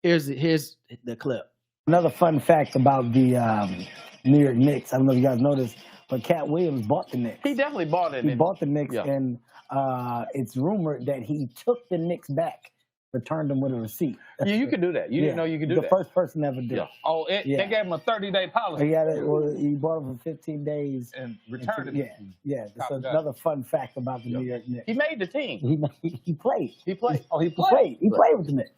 here's the clip. Another fun fact about the New York Knicks. I don't know if you guys noticed, but Katt Williams bought the Knicks. He definitely bought it. He bought the Knicks, and it's rumored that he took the Knicks back, returned them with a receipt. Yeah, you could do that. You didn't know you could do that. The first person ever did. Yeah. Oh, they gave him a 30-day policy. He bought it for 15 days. And returned it. Yeah. That's another fun fact about the New York Knicks. He made the team. He played. He played. Oh, he He played with the Knicks.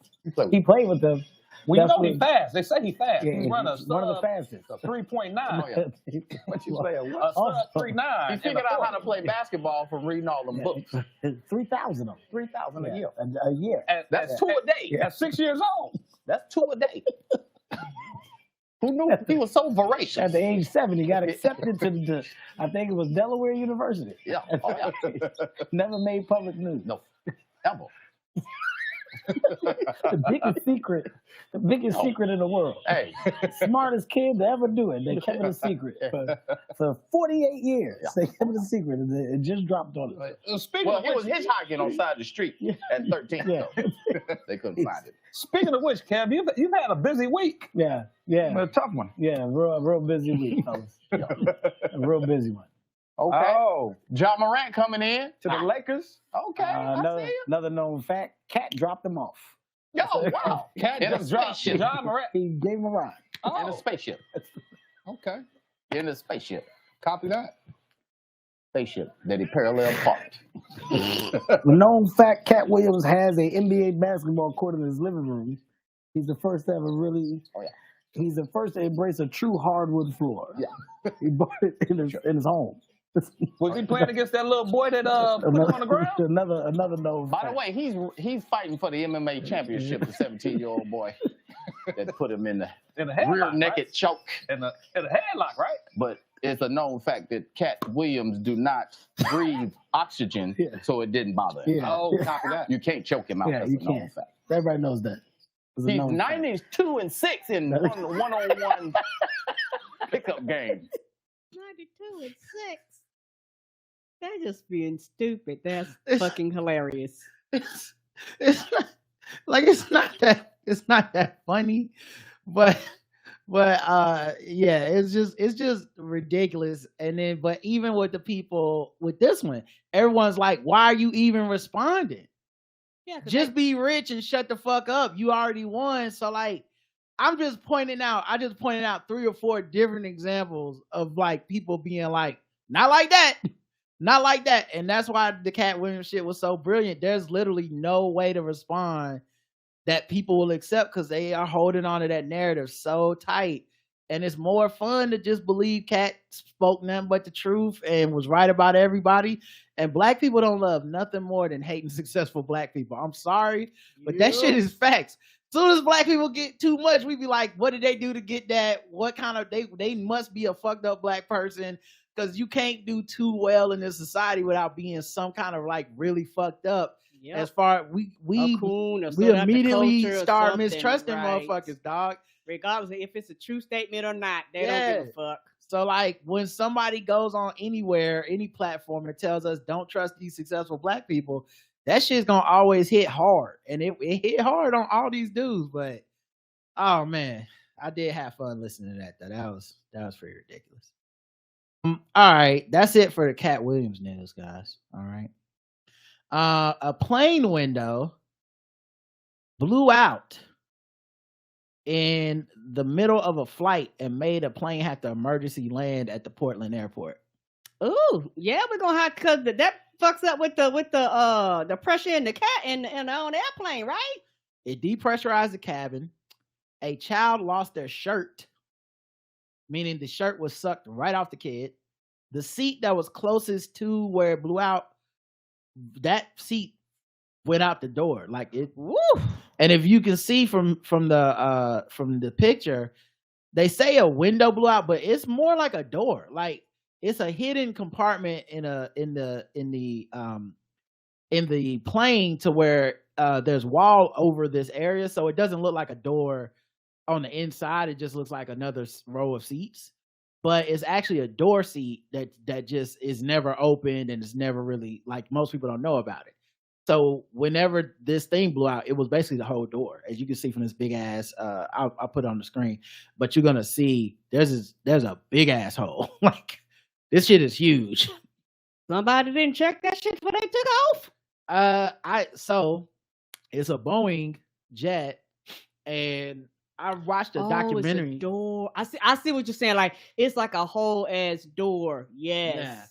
He played with them. Well, you know he's fast. They say he's fast. Yeah, He run one of the fastest. 3.9. Oh, yeah. What you say? 3.9. He figured out how to play basketball from reading all them books. 3,000 of them. 3,000 a year. A year. That's 2 a day. At 6 years old. That's 2 a day. Who knew he was so voracious? At the age 7, he got accepted to I think it was Delaware University. Yeah. Oh, yeah. Never made public news. No. Ever. The biggest secret in the world. Hey. Smartest kid to ever do it. They kept it a secret for 48 years. Yeah. They kept it a secret, and it just dropped on it. He was hitchhiking on side of the street at 13. Yeah. They couldn't find it. Speaking of which, Kev, you've had a busy week. Yeah. A tough one. Yeah, real busy week, fellas. A real busy one. Okay. Oh, John Morant coming in to the Lakers. Okay. Another known fact: Katt dropped him off. Oh, wow. Katt just dropped John Morant. He gave him a ride. In a spaceship. Okay. In a spaceship. Copy that. Spaceship that he parallel parked. Known fact: Katt Williams has a NBA basketball court in his living room. He's the first to ever really. Oh yeah. He's the first to embrace a true hardwood floor. Yeah. He bought it in his home. Was he playing against that little boy that put him on the ground? Another known By fact. the way, he's fighting for the MMA championship, the 17-year-old boy that put him in the rear naked choke. In a headlock, right? But it's a known fact that Katt Williams do not breathe oxygen, so it didn't bother him. Yeah. Oh, copy that. You can't choke him out. Yeah, That's you a known can't. fact. Everybody knows that. It's a He's known fact. 92-6 in one-on-one pickup games. 92-6. They're just being stupid. That's fucking hilarious. It's not, like it's not that funny, but yeah, it's just ridiculous. And then, but even with the people with this one, everyone's like, why are you even responding? Yeah, Just be rich and shut the fuck up. You already won. So like, I just pointed out 3 or 4 different examples of like people being like, not like that. Not like that. And that's why the Katt Williams shit was so brilliant. There's literally no way to respond that people will accept because they are holding on to that narrative so tight. And it's more fun to just believe Katt spoke nothing but the truth and was right about everybody. And black people don't love nothing more than hating successful black people. I'm sorry, but that shit is facts. As soon as black people get too much, we be like, what did they do to get that? What kind of, they must be a fucked up black person. Because you can't do too well in this society without being some kind of like really fucked up. Yep. As far we immediately start mistrusting motherfuckers, dog. Regardless of if it's a true statement or not, they don't give a fuck. So like when somebody goes on anywhere, any platform that tells us don't trust these successful black people, that shit's gonna always hit hard. And it hit hard on all these dudes, but oh man, I did have fun listening to that though. That was pretty ridiculous. All right, that's it for the Katt Williams news, guys. All right. A plane window blew out in the middle of a flight and made a plane have to emergency land at the Portland airport. Ooh, yeah, we're gonna have because that fucks up with the pressure in the on the airplane, right? It depressurized the cabin. A child lost their shirt, meaning the shirt was sucked right off the kid. The seat that was closest to where it blew out, that seat went out the door. Like it, woo! And if you can see from the picture, they say a window blew out, but it's more like a door. Like it's a hidden compartment in the plane to where there's wall over this area, so it doesn't look like a door on the inside. It just looks like another row of seats. But it's actually a door seat that just is never opened and it's never really, like, most people don't know about it. So whenever this thing blew out, it was basically the whole door, as you can see from this big ass. I'll put it on the screen, but you're gonna see there's a big ass hole. Like this shit is huge. Somebody didn't check that shit before they took off. So it's a Boeing jet, and I watched a documentary. It's a door. I see what you're saying. Like it's like a whole ass door. Yes. Yeah.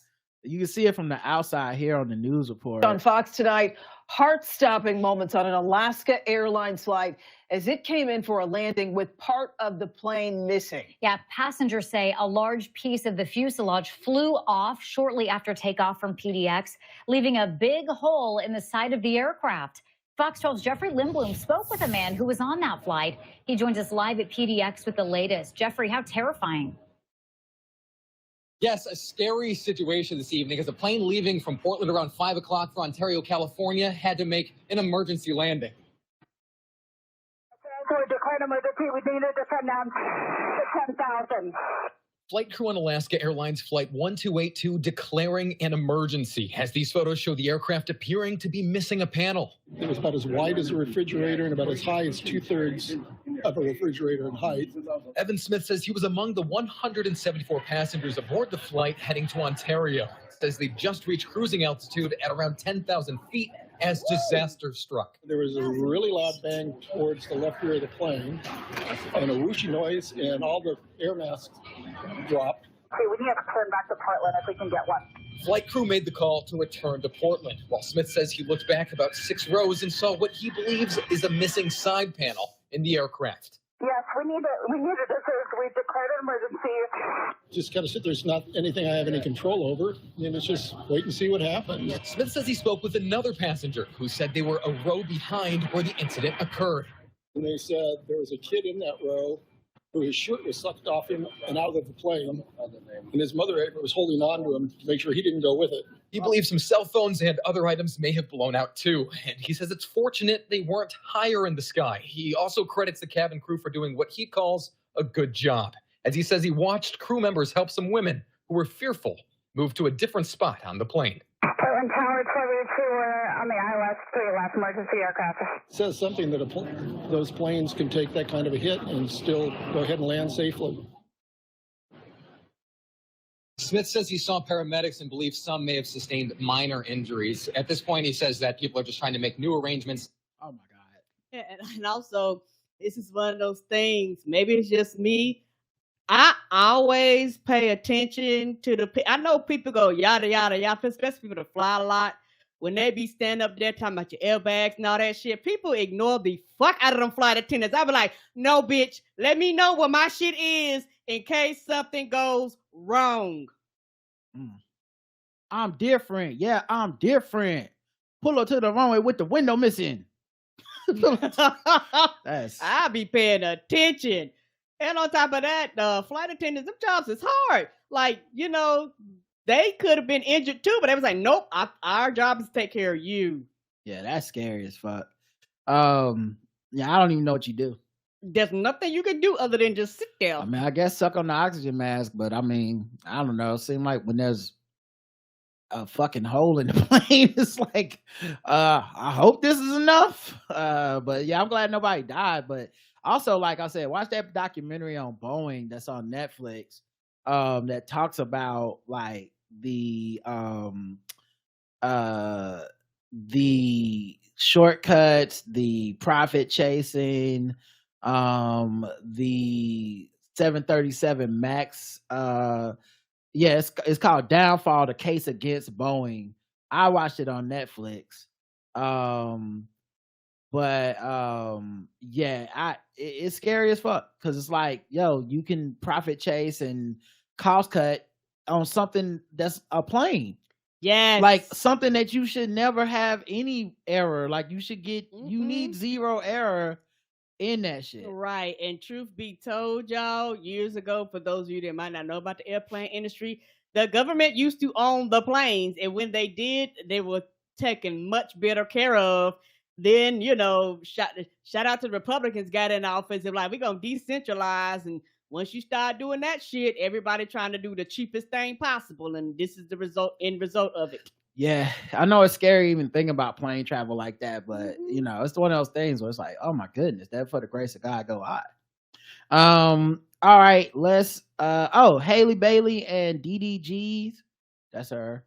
You can see it from the outside here on the news report. On Fox tonight, heart-stopping moments on an Alaska Airlines flight as it came in for a landing with part of the plane missing. Yeah, passengers say a large piece of the fuselage flew off shortly after takeoff from PDX, leaving a big hole in the side of the aircraft. Fox 12's Jeffrey Lindblom spoke with a man who was on that flight. He joins us live at PDX with the latest. Jeffrey, how terrifying. Yes, a scary situation this evening as a plane leaving from Portland around 5 o'clock for Ontario, California had to make an emergency landing. So we declared emergency. We needed to send down to 10,000. Flight crew on Alaska Airlines Flight 1282 declaring an emergency as these photos show the aircraft appearing to be missing a panel. It was about as wide as a refrigerator and about as high as 2/3 of a refrigerator in height. Evan Smith says he was among the 174 passengers aboard the flight heading to Ontario. Says they just reached cruising altitude at around 10,000 feet as disaster struck. There was a really loud bang towards the left rear of the plane and a whooshing noise, and all the air masks dropped. Okay, we need to turn back to Portland if we can get one. Flight crew made the call to return to Portland, while Smith says he looked back about 6 rows and saw what he believes is a missing side panel in the aircraft. Yes, we needed this. We declared an emergency. Just kind of sit there's not anything I have any control over, and it's just wait and see what happens. Smith says he spoke with another passenger who said they were a row behind where the incident occurred. And they said there was a kid in that row So his shirt was sucked off him and out of the plane, and his mother was holding on to him to make sure he didn't go with it. He believes some cell phones and other items may have blown out too, and he says it's fortunate they weren't higher in the sky. He also credits the cabin crew for doing what he calls a good job, as he says he watched crew members help some women who were fearful move to a different spot on the plane. Portland Tower 1282, we're on the ILS 3 last emergency aircraft. It says something that those planes can take that kind of a hit and still go ahead and land safely. Smith says he saw paramedics and believes some may have sustained minor injuries. At this point, he says that people are just trying to make new arrangements. Oh my God. Yeah, and also, this is one of those things. Maybe it's just me. I always pay attention to I know people go yada yada yada, especially people that fly a lot. When they be standing up there talking about your airbags and all that shit, people ignore the fuck out of them flight attendants. I be like, no, bitch, let me know what my shit is in case something goes wrong. I'm different. Yeah, I'm different. Pull up to the runway with the window missing. I be paying attention. And on top of that, the flight attendants, them jobs is hard. Like, you know, they could have been injured too, but they was like, nope, our job is to take care of you. Yeah, that's scary as fuck. Yeah, I don't even know what you do. There's nothing you can do other than just sit there. I mean, I guess suck on the oxygen mask, but I mean, I don't know. It seems like when there's a fucking hole in the plane, it's like, I hope this is enough. But yeah, I'm glad nobody died. But also, like I said, watch that documentary on Boeing that's on Netflix, that talks about like the shortcuts, the profit chasing, the 737 Max. Yeah, it's called Downfall: The Case Against Boeing. I watched it on Netflix. Yeah, it's scary as fuck because it's like, yo, you can profit chase and cost cut on something that's a plane. Yeah, like something that you should never have any error. Like you should get, you need zero error in that shit. Right. And truth be told, y'all, years ago, for those of you that might not know about the airplane industry, the government used to own the planes. And when they did, they were taken much better care of. Then, you know, shout out to the Republicans got in office and like, we're going to decentralize. And once you start doing that shit, everybody trying to do the cheapest thing possible. And this is the end result of it. Yeah, I know it's scary even thinking about plane travel like that, but you know, it's one of those things where it's like, oh my goodness, that for the grace of God go I. All right, let's Halle Bailey and DDG, that's her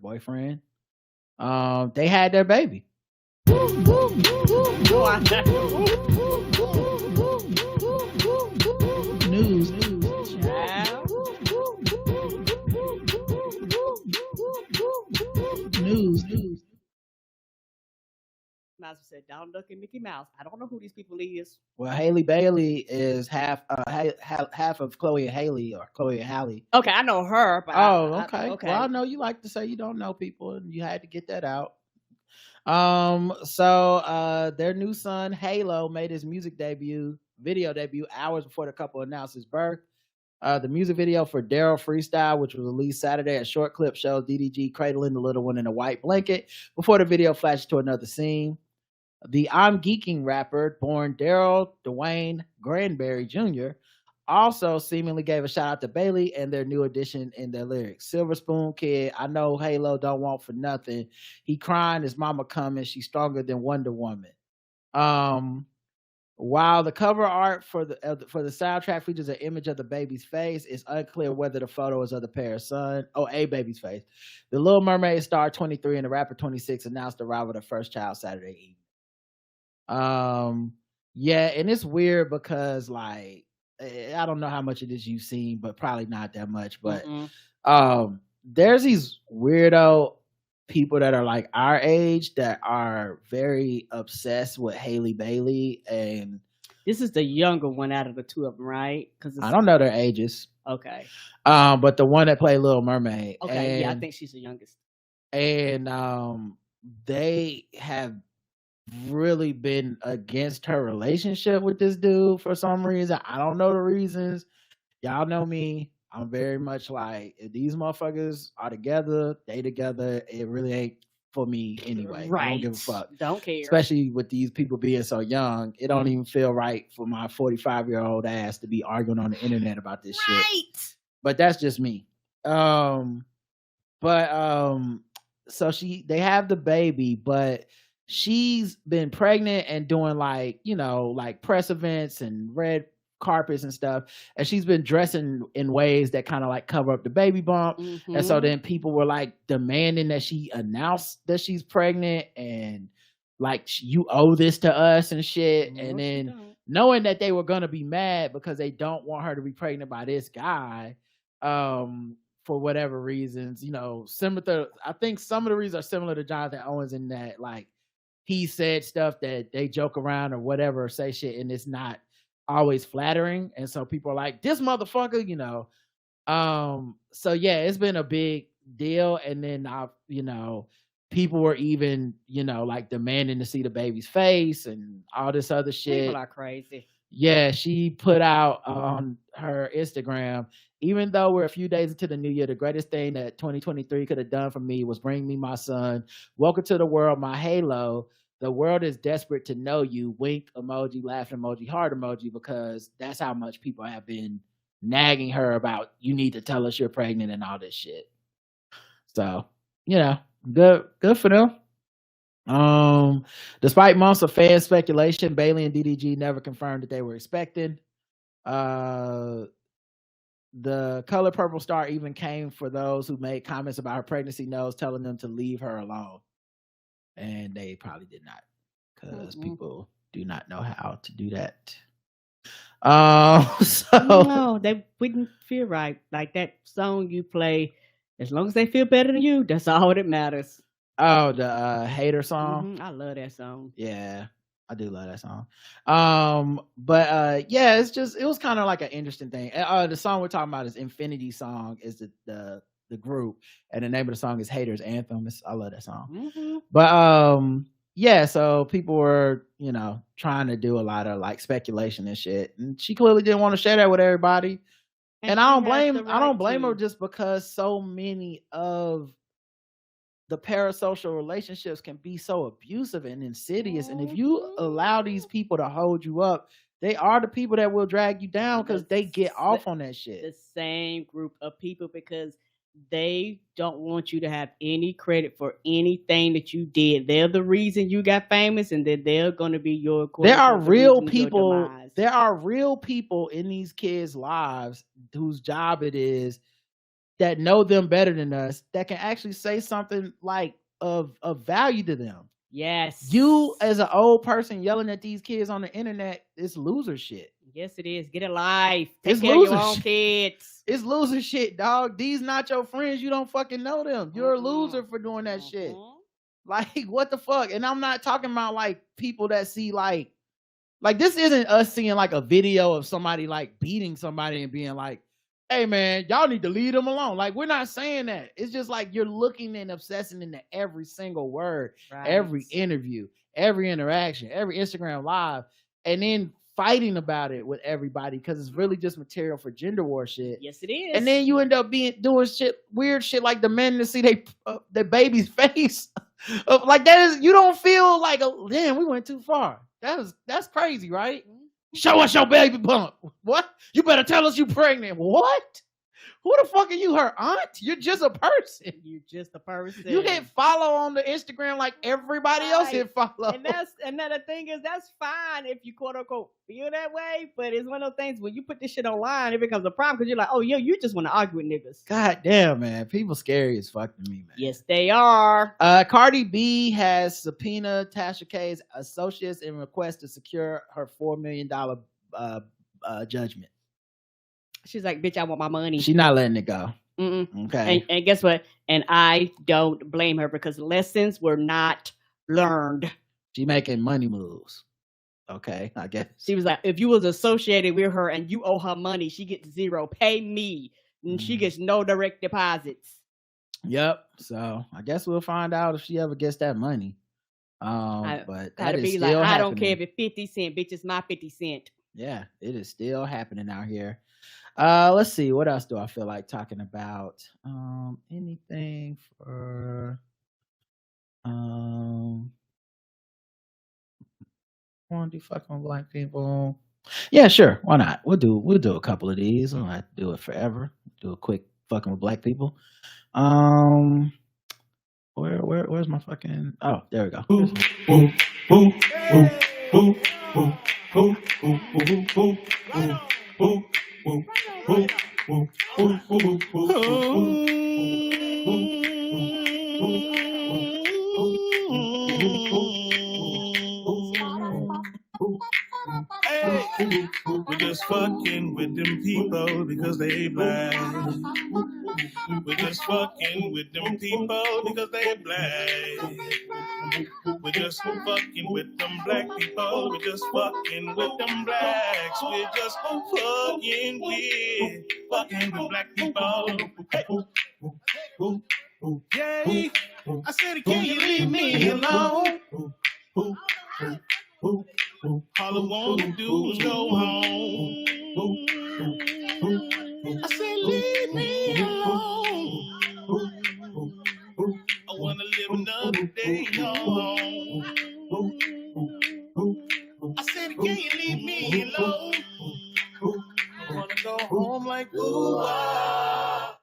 boyfriend. They had their baby. News. Might as well say Donald Duck and Mickey Mouse. I don't know who these people is. Well, Halle Bailey is half of Chloe and Halle, or Chloe and Halle. Okay, I know her. But okay. Okay. Well, I know you like to say you don't know people, and you had to get that out. So their new son Halo made his video debut hours before the couple announced his birth. The music video for Daryl Freestyle, which was released Saturday, a short clip shows DDG cradling the little one in a white blanket before the video flashes to another scene. The I'm Geeking rapper, born Daryl Dwayne Granberry Jr., also seemingly gave a shout out to Bailey and their new addition in their lyrics. Silver Spoon Kid, I know Halo don't want for nothing. He crying, his mama coming. She's stronger than Wonder Woman. While the cover art for the soundtrack features an image of the baby's face, it's unclear whether the photo is of the pair's son. A baby's face. The Little Mermaid star 23 and the rapper 26 announced the arrival of their first child Saturday evening. Yeah, and it's weird because like I don't know how much of this you've seen, but probably not that much. But there's these weirdo people that are like our age that are very obsessed with Halle Bailey, and this is the younger one out of the two of them, right? Because I don't know their ages. Okay. But the one that played Little Mermaid. Okay, yeah, I think she's the youngest. And they have really been against her relationship with this dude for some reason. I don't know the reasons. Y'all know me. I'm very much like, if these motherfuckers are together, they together. It really ain't for me anyway. Right. I don't give a fuck. Don't care. Especially with these people being so young. It don't even feel right for my 45-year-old ass to be arguing on the internet about this shit. But that's just me. So they have the baby, but she's been pregnant and doing like, you know, like press events and red carpets and stuff, and she's been dressing in ways that kind of like cover up the baby bump. And so then people were like demanding that she announce that she's pregnant and like, you owe this to us and shit. And then knowing that they were gonna be mad because they don't want her to be pregnant by this guy, for whatever reasons, you know, similar. I think some of the reasons are similar to Jonathan Owens in that, like, he said stuff that they joke around or whatever, or say shit, and it's not always flattering. And so people are like, this motherfucker, you know. So yeah, it's been a big deal. And then you know, people were even, you know, like demanding to see the baby's face and all this other shit. People are crazy. Yeah, she put out on her Instagram, even though we're a few days into the new year, the greatest thing that 2023 could have done for me was bring me my son. Welcome to the world, my halo. The world is desperate to know you. Wink emoji, laughing emoji, heart emoji, because that's how much people have been nagging her about, you need to tell us you're pregnant and all this shit. So, you know, good for them. Despite months of fan speculation, Bailey and DDG never confirmed that they were expecting. The color purple star even came for those who made comments about her pregnancy notes, telling them to leave her alone. And they probably did not, because people do not know how to do that. No, they wouldn't feel right. Like that song you play, as long as they feel better than you, that's all that matters. Oh, the Hater song. I love that song. Yeah, I do love that song. But yeah, it was kind of like an interesting thing. The song we're talking about is Infinity Song, is the group, and the name of the song is Haters Anthem. I love that song. But yeah, so people were, you know, trying to do a lot of like speculation and shit, and she clearly didn't want to share that with everybody. And I don't blame her, just because so many of the parasocial relationships can be so abusive and insidious. And if you allow these people to hold you up, they are the people that will drag you down, because they get off on that shit. The same group of people, because they don't want you to have any credit for anything that you did. They're the reason you got famous, and then they're going to be your. There are real people. There are real people in these kids' lives whose job it is, that know them better than us, that can actually say something like of value to them. Yes. You as an old person yelling at these kids on the internet, it's loser shit. Yes, it is. Get a life. Take It's care of your loser own shit. kids. It's loser shit, dog. These not your friends. You don't fucking know them. You're a loser for doing that shit. Like, what the fuck? And I'm not talking about like people that see like this isn't us seeing like a video of somebody like beating somebody and being like, hey man, y'all need to leave them alone. Like, we're not saying that. It's just like you're looking and obsessing into every single word, every interview, every interaction, every Instagram live, and then fighting about it with everybody, because it's really just material for gender war shit. Yes, it is. And then you end up doing weird shit like demanding to see their baby's face. Like, that is, you don't feel like, damn, we went too far. That's crazy, right? Show us your baby bump. What? You better tell us you pregnant. What? Who the fuck are you, her aunt? You're just a person. You're just a person. You hit follow on the Instagram like everybody else hit follow. And the thing is, that's fine if you quote unquote feel that way, but it's one of those things when you put this shit online, it becomes a problem, because you're like, oh yo, you just want to argue with niggas. God damn, man. People scary as fuck to me, man. Yes, they are. Cardi B has subpoenaed Tasha K's associates in request to secure her $4 million judgment. She's like, bitch, I want my money. She's not letting it go. Okay. And guess what? And I don't blame her, because lessons were not learned. She making money moves. Okay, I guess. She was like, if you was associated with her and you owe her money, she gets zero. Pay me. And she gets no direct deposits. Yep. So I guess we'll find out if she ever gets that money. But that gotta is be still like, I happening. don't care if it's 50 cents, bitch, it's my 50 cent. Yeah, it is still happening out here. Let's see, what else do I feel like talking about? Anything for want to do fucking with black people? Yeah, sure. Why not? We'll do a couple of these. I don't have to do it forever. Do a quick fucking with black people. Where's my fucking? Oh, there we go. Hey, we're just fucking with them people because they black. We're just fucking with them people because they black. We're just fucking with them black people. We're just fucking with them blacks. We're just fucking with black people. Hey. Yay! I said, can you leave me alone? All I wanna do is go home. I said, leave me alone. I wanna live another day alone. I said, can you leave me alone? I wanna go home like ooh ah.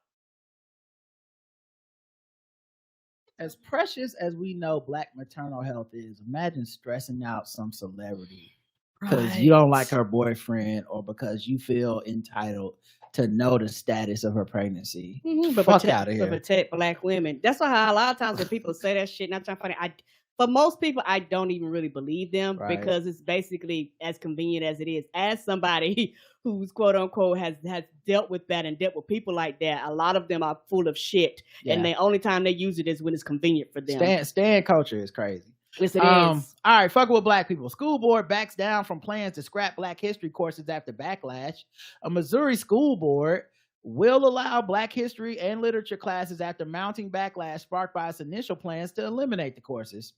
As precious as we know black maternal health is, imagine stressing out some celebrity because you don't like her boyfriend or because you feel entitled to know the status of her pregnancy. But Fuck out of here. protect black women. That's why a lot of times when people say that shit, not trying to funny. For most people, I don't even really believe them because it's basically as convenient as it is. As somebody who's quote unquote has dealt with that and dealt with people like that, a lot of them are full of shit, and the only time they use it is when it's convenient for them. Stan culture is crazy. Yes, it is. All right, fuck with black people. School board backs down from plans to scrap black history courses after backlash. A Missouri school board will allow black history and literature classes after mounting backlash sparked by its initial plans to eliminate the courses.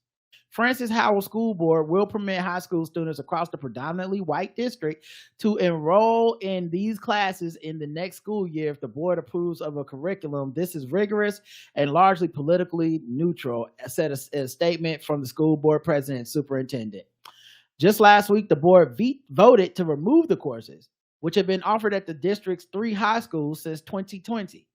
Francis Howell School Board will permit high school students across the predominantly white district to enroll in these classes in the next school year if the board approves of a curriculum. This is rigorous and largely politically neutral, said a statement from the school board president and superintendent. Just last week, the board voted to remove the courses, which have been offered at the district's 3 high schools since 2020.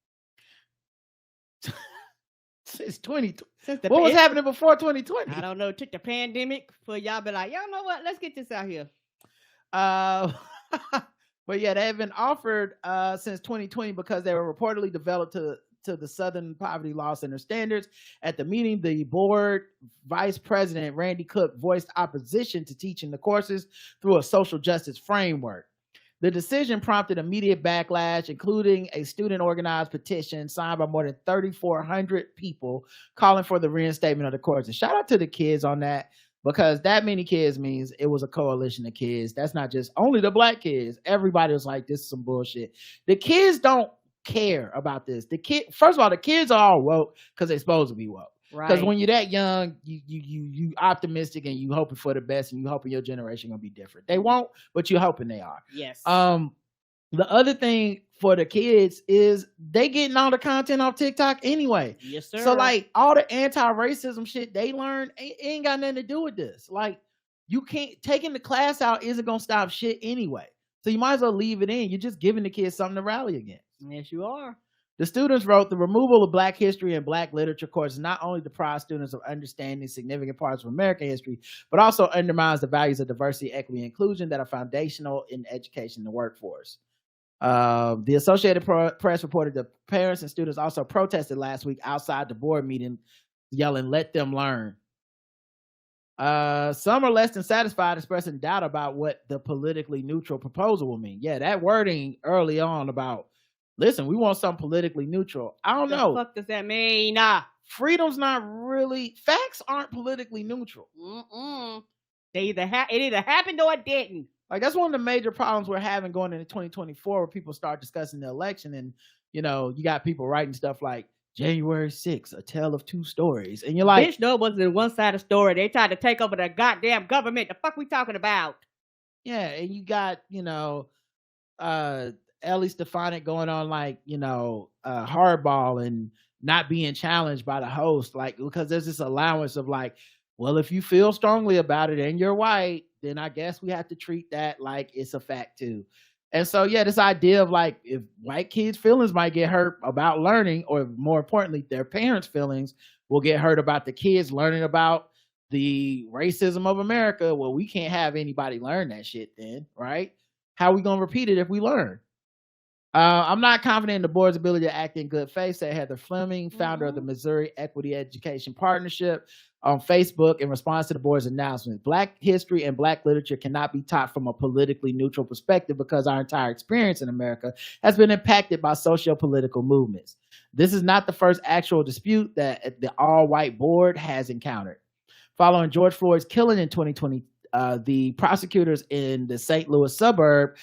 Since 2020. What was happening before 2020? I don't know. Took the pandemic for y'all be like, y'all know what? Let's get this out here. But yeah, they have been offered since 2020 because they were reportedly developed to the Southern Poverty Law Center standards. At the meeting, the board vice president, Randy Cook, voiced opposition to teaching the courses through a social justice framework. The decision prompted immediate backlash, including a student-organized petition signed by more than 3,400 people calling for the reinstatement of the courses. Shout out to the kids on that, because that many kids means it was a coalition of kids. That's not just only the black kids. Everybody was like, this is some bullshit. The kids don't care about this. First of all, the kids are all woke because they're supposed to be woke. Because when you're that young, you optimistic and you hoping for the best and you hoping your generation gonna be different. They won't, but you're hoping they are. Yes. The other thing for the kids is they getting all the content off TikTok anyway. Yes, sir. So like all the anti-racism shit they learned ain't got nothing to do with this. Like you can't taking the class out isn't gonna stop shit anyway. So you might as well leave it in. You're just giving the kids something to rally against. Yes, you are. The students wrote, the removal of black history and black literature courses not only deprives students of understanding significant parts of American history, but also undermines the values of diversity, equity, and inclusion that are foundational in education and the workforce. The Associated Press reported that parents and students also protested last week outside the board meeting, yelling, "Let them learn." Some are less than satisfied, expressing doubt about what the politically neutral proposal will mean. Yeah, that wording early on about, listen, we want something politically neutral. I don't know. What the fuck does that mean? Freedom's not really, facts aren't politically neutral. They it either happened or it didn't. Like that's one of the major problems we're having going into 2024, where people start discussing the election, and you know, you got people writing stuff like January 6th, a tale of two stories. And you're like, bitch, no, it wasn't a one-sided story. They tried to take over the goddamn government. The fuck we talking about? yeah, and you got, Ellie Stefanik going on like, hardball and not being challenged by the host, like, because there's this allowance of like, well, if you feel strongly about it and you're white, then I guess we have to treat that like it's a fact too. And so, yeah, this idea of like, if white kids' feelings might get hurt about learning, or more importantly, their parents' feelings will get hurt about the kids learning about the racism of America. Well, we can't have anybody learn that shit then, right? How are we going to repeat it if we learn? I'm not confident in the board's ability to act in good faith, said Heather Fleming, founder of the Missouri Equity Education Partnership, on Facebook in response to the board's announcement. Black history and Black literature cannot be taught from a politically neutral perspective because our entire experience in America has been impacted by socio-political movements. This is not the first actual dispute that the all-white board has encountered. Following George Floyd's killing in 2020, the prosecutors in the St. Louis suburb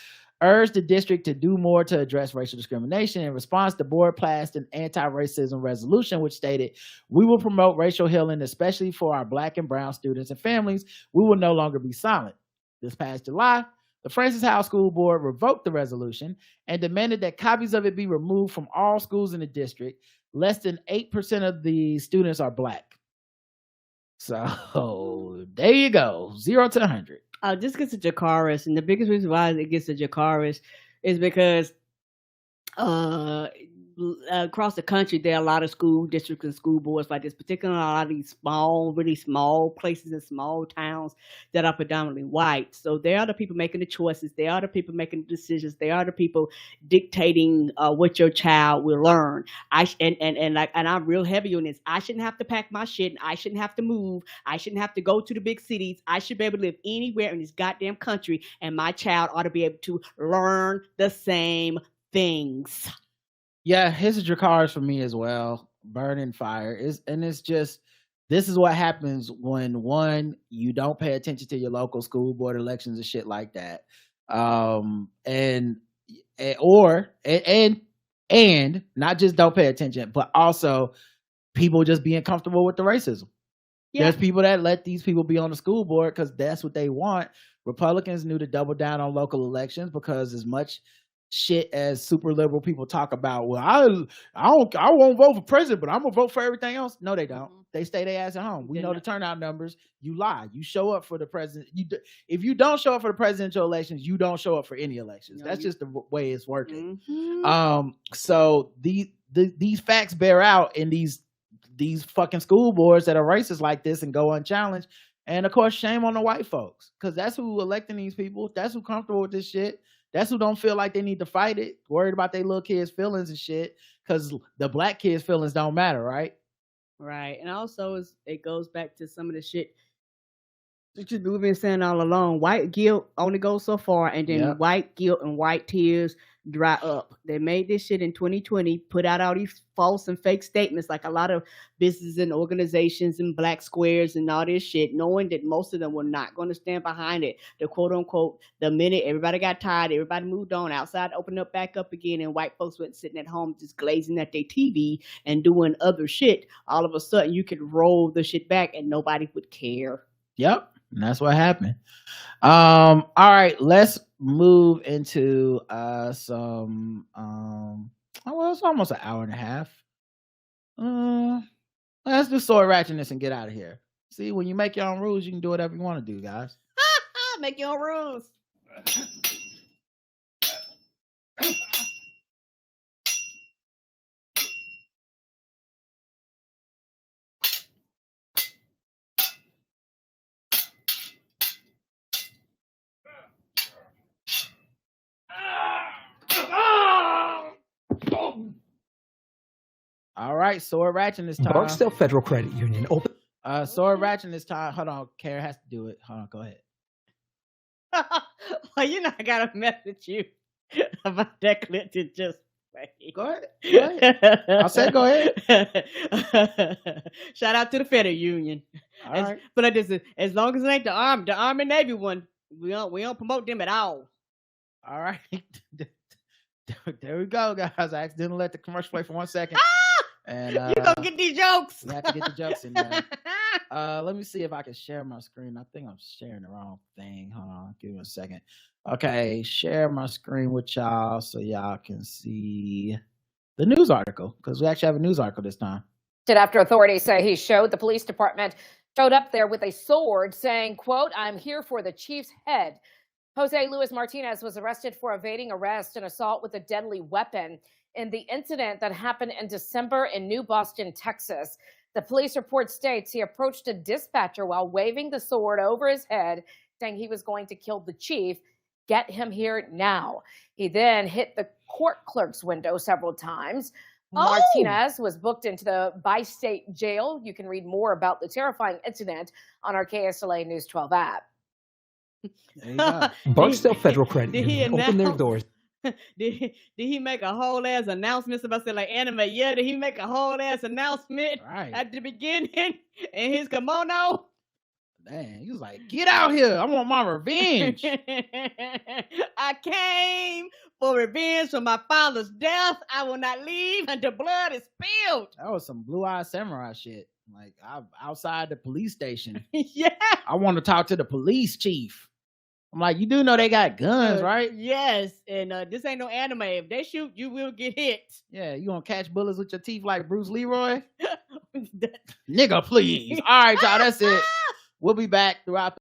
urged the district to do more to address racial discrimination. In response, the board passed an anti-racism resolution, which stated, "We will promote racial healing, especially for our Black and brown students and families. We will no longer be silent." This past July, the Francis Howell School Board revoked the resolution and demanded that copies of it be removed from all schools in the district. Less than 8% of the students are Black. So there you go, 0 to 100. This gets to Jakaris, and the biggest reason why it gets to Jakaris is because across the country, there are a lot of school districts and school boards like this, particularly a lot of these small, really small places and small towns that are predominantly white. So they are the people making the choices. They are the people making the decisions. They are the people dictating what your child will learn. And I'm real heavy on this. I shouldn't have to pack my shit. I shouldn't have to move. I shouldn't have to go to the big cities. I should be able to live anywhere in this goddamn country, and my child ought to be able to learn the same things. Yeah, his are Dracarys for me as well. Burning fire it's just, this is what happens when, one, you don't pay attention to your local school board elections and shit like that, and not just don't pay attention, but also people just being comfortable with the racism. Yeah. There's people that let these people be on the school board because that's what they want. Republicans knew to double down on local elections because as much shit as super liberal people talk about, well, I won't vote for president, but I'm gonna vote for everything else. No, they don't. They stay their ass at home. We know the turnout numbers. You lie. You show up for the president. If you don't show up for the presidential elections, you don't show up for any elections. No, that's just the way it's working. Mm-hmm. So these facts bear out in these fucking school boards that are racist like this and go unchallenged. And of course, shame on the white folks, because that's who electing these people. That's who comfortable with this shit. That's who don't feel like they need to fight it, worried about their little kids' feelings and shit, because the Black kids' feelings don't matter, right? Right. And also, it goes back to some of the shit that we've been saying all along. White guilt only goes so far, and then white guilt and white tears dry up. They made this shit in 2020, put out all these false and fake statements, like a lot of businesses and organizations and Black squares and all this shit, knowing that most of them were not going to stand behind it. The quote unquote, the minute everybody got tired, everybody moved on, outside opened up back up again, and white folks went sitting at home just glazing at their TV and doing other shit, all of a sudden you could roll the shit back and nobody would care. Yep. And that's what happened. All right, let's move into some well, it's almost an hour and a half. Let's do sword ratchetness and get out of here. See, when you make your own rules, you can do whatever you want to do, guys. Make your own rules. All right, sword ratchet this time. Barksdale Federal Credit Union open. Sword ratchet this time. Hold on, Kara has to do it. Hold on, go ahead. Well, you know I gotta message you about that clip to just play. Go ahead. I said go ahead. Shout out to the Federal Union. Right. But as long as it ain't the Army Navy one, we don't promote them at all. All right. There we go, guys. I accidentally let the commercial play for 1 second. And You gonna get these jokes? we have to get the jokes in there. Let me see if I can share my screen. I think I'm sharing the wrong thing. Hold on, give me a second. Okay, share my screen with y'all so y'all can see the news article, because we actually have a news article this time. After authorities say he showed up there with a sword saying, quote, "I'm here for the chief's head." Jose Luis Martinez was arrested for evading arrest and assault with a deadly weapon in the incident that happened in December in New Boston, Texas. The police report states he approached a dispatcher while waving the sword over his head, saying he was going to kill the chief. Get him here now. He then hit the court clerk's window several times. Martinez was booked into the bi-state jail. You can read more about the terrifying incident on our KSLA News 12 app. Barksdale Federal Credit Did he Union opened their doors. Did he make a whole ass announcement about say like anime? Yeah, did he make a whole ass announcement at the beginning in his kimono? Dang, he was like, "Get out here! I want my revenge." I came for revenge for my father's death. I will not leave until blood is spilled. That was some blue-eyed samurai shit. Like, I'm outside the police station. Yeah. I want to talk to the police chief. I'm like, you do know they got guns, right? Yes, and this ain't no anime. If they shoot, you will get hit. Yeah, you gonna catch bullets with your teeth like Bruce Leroy? Nigga, please. All right, y'all, that's it. We'll be back throughout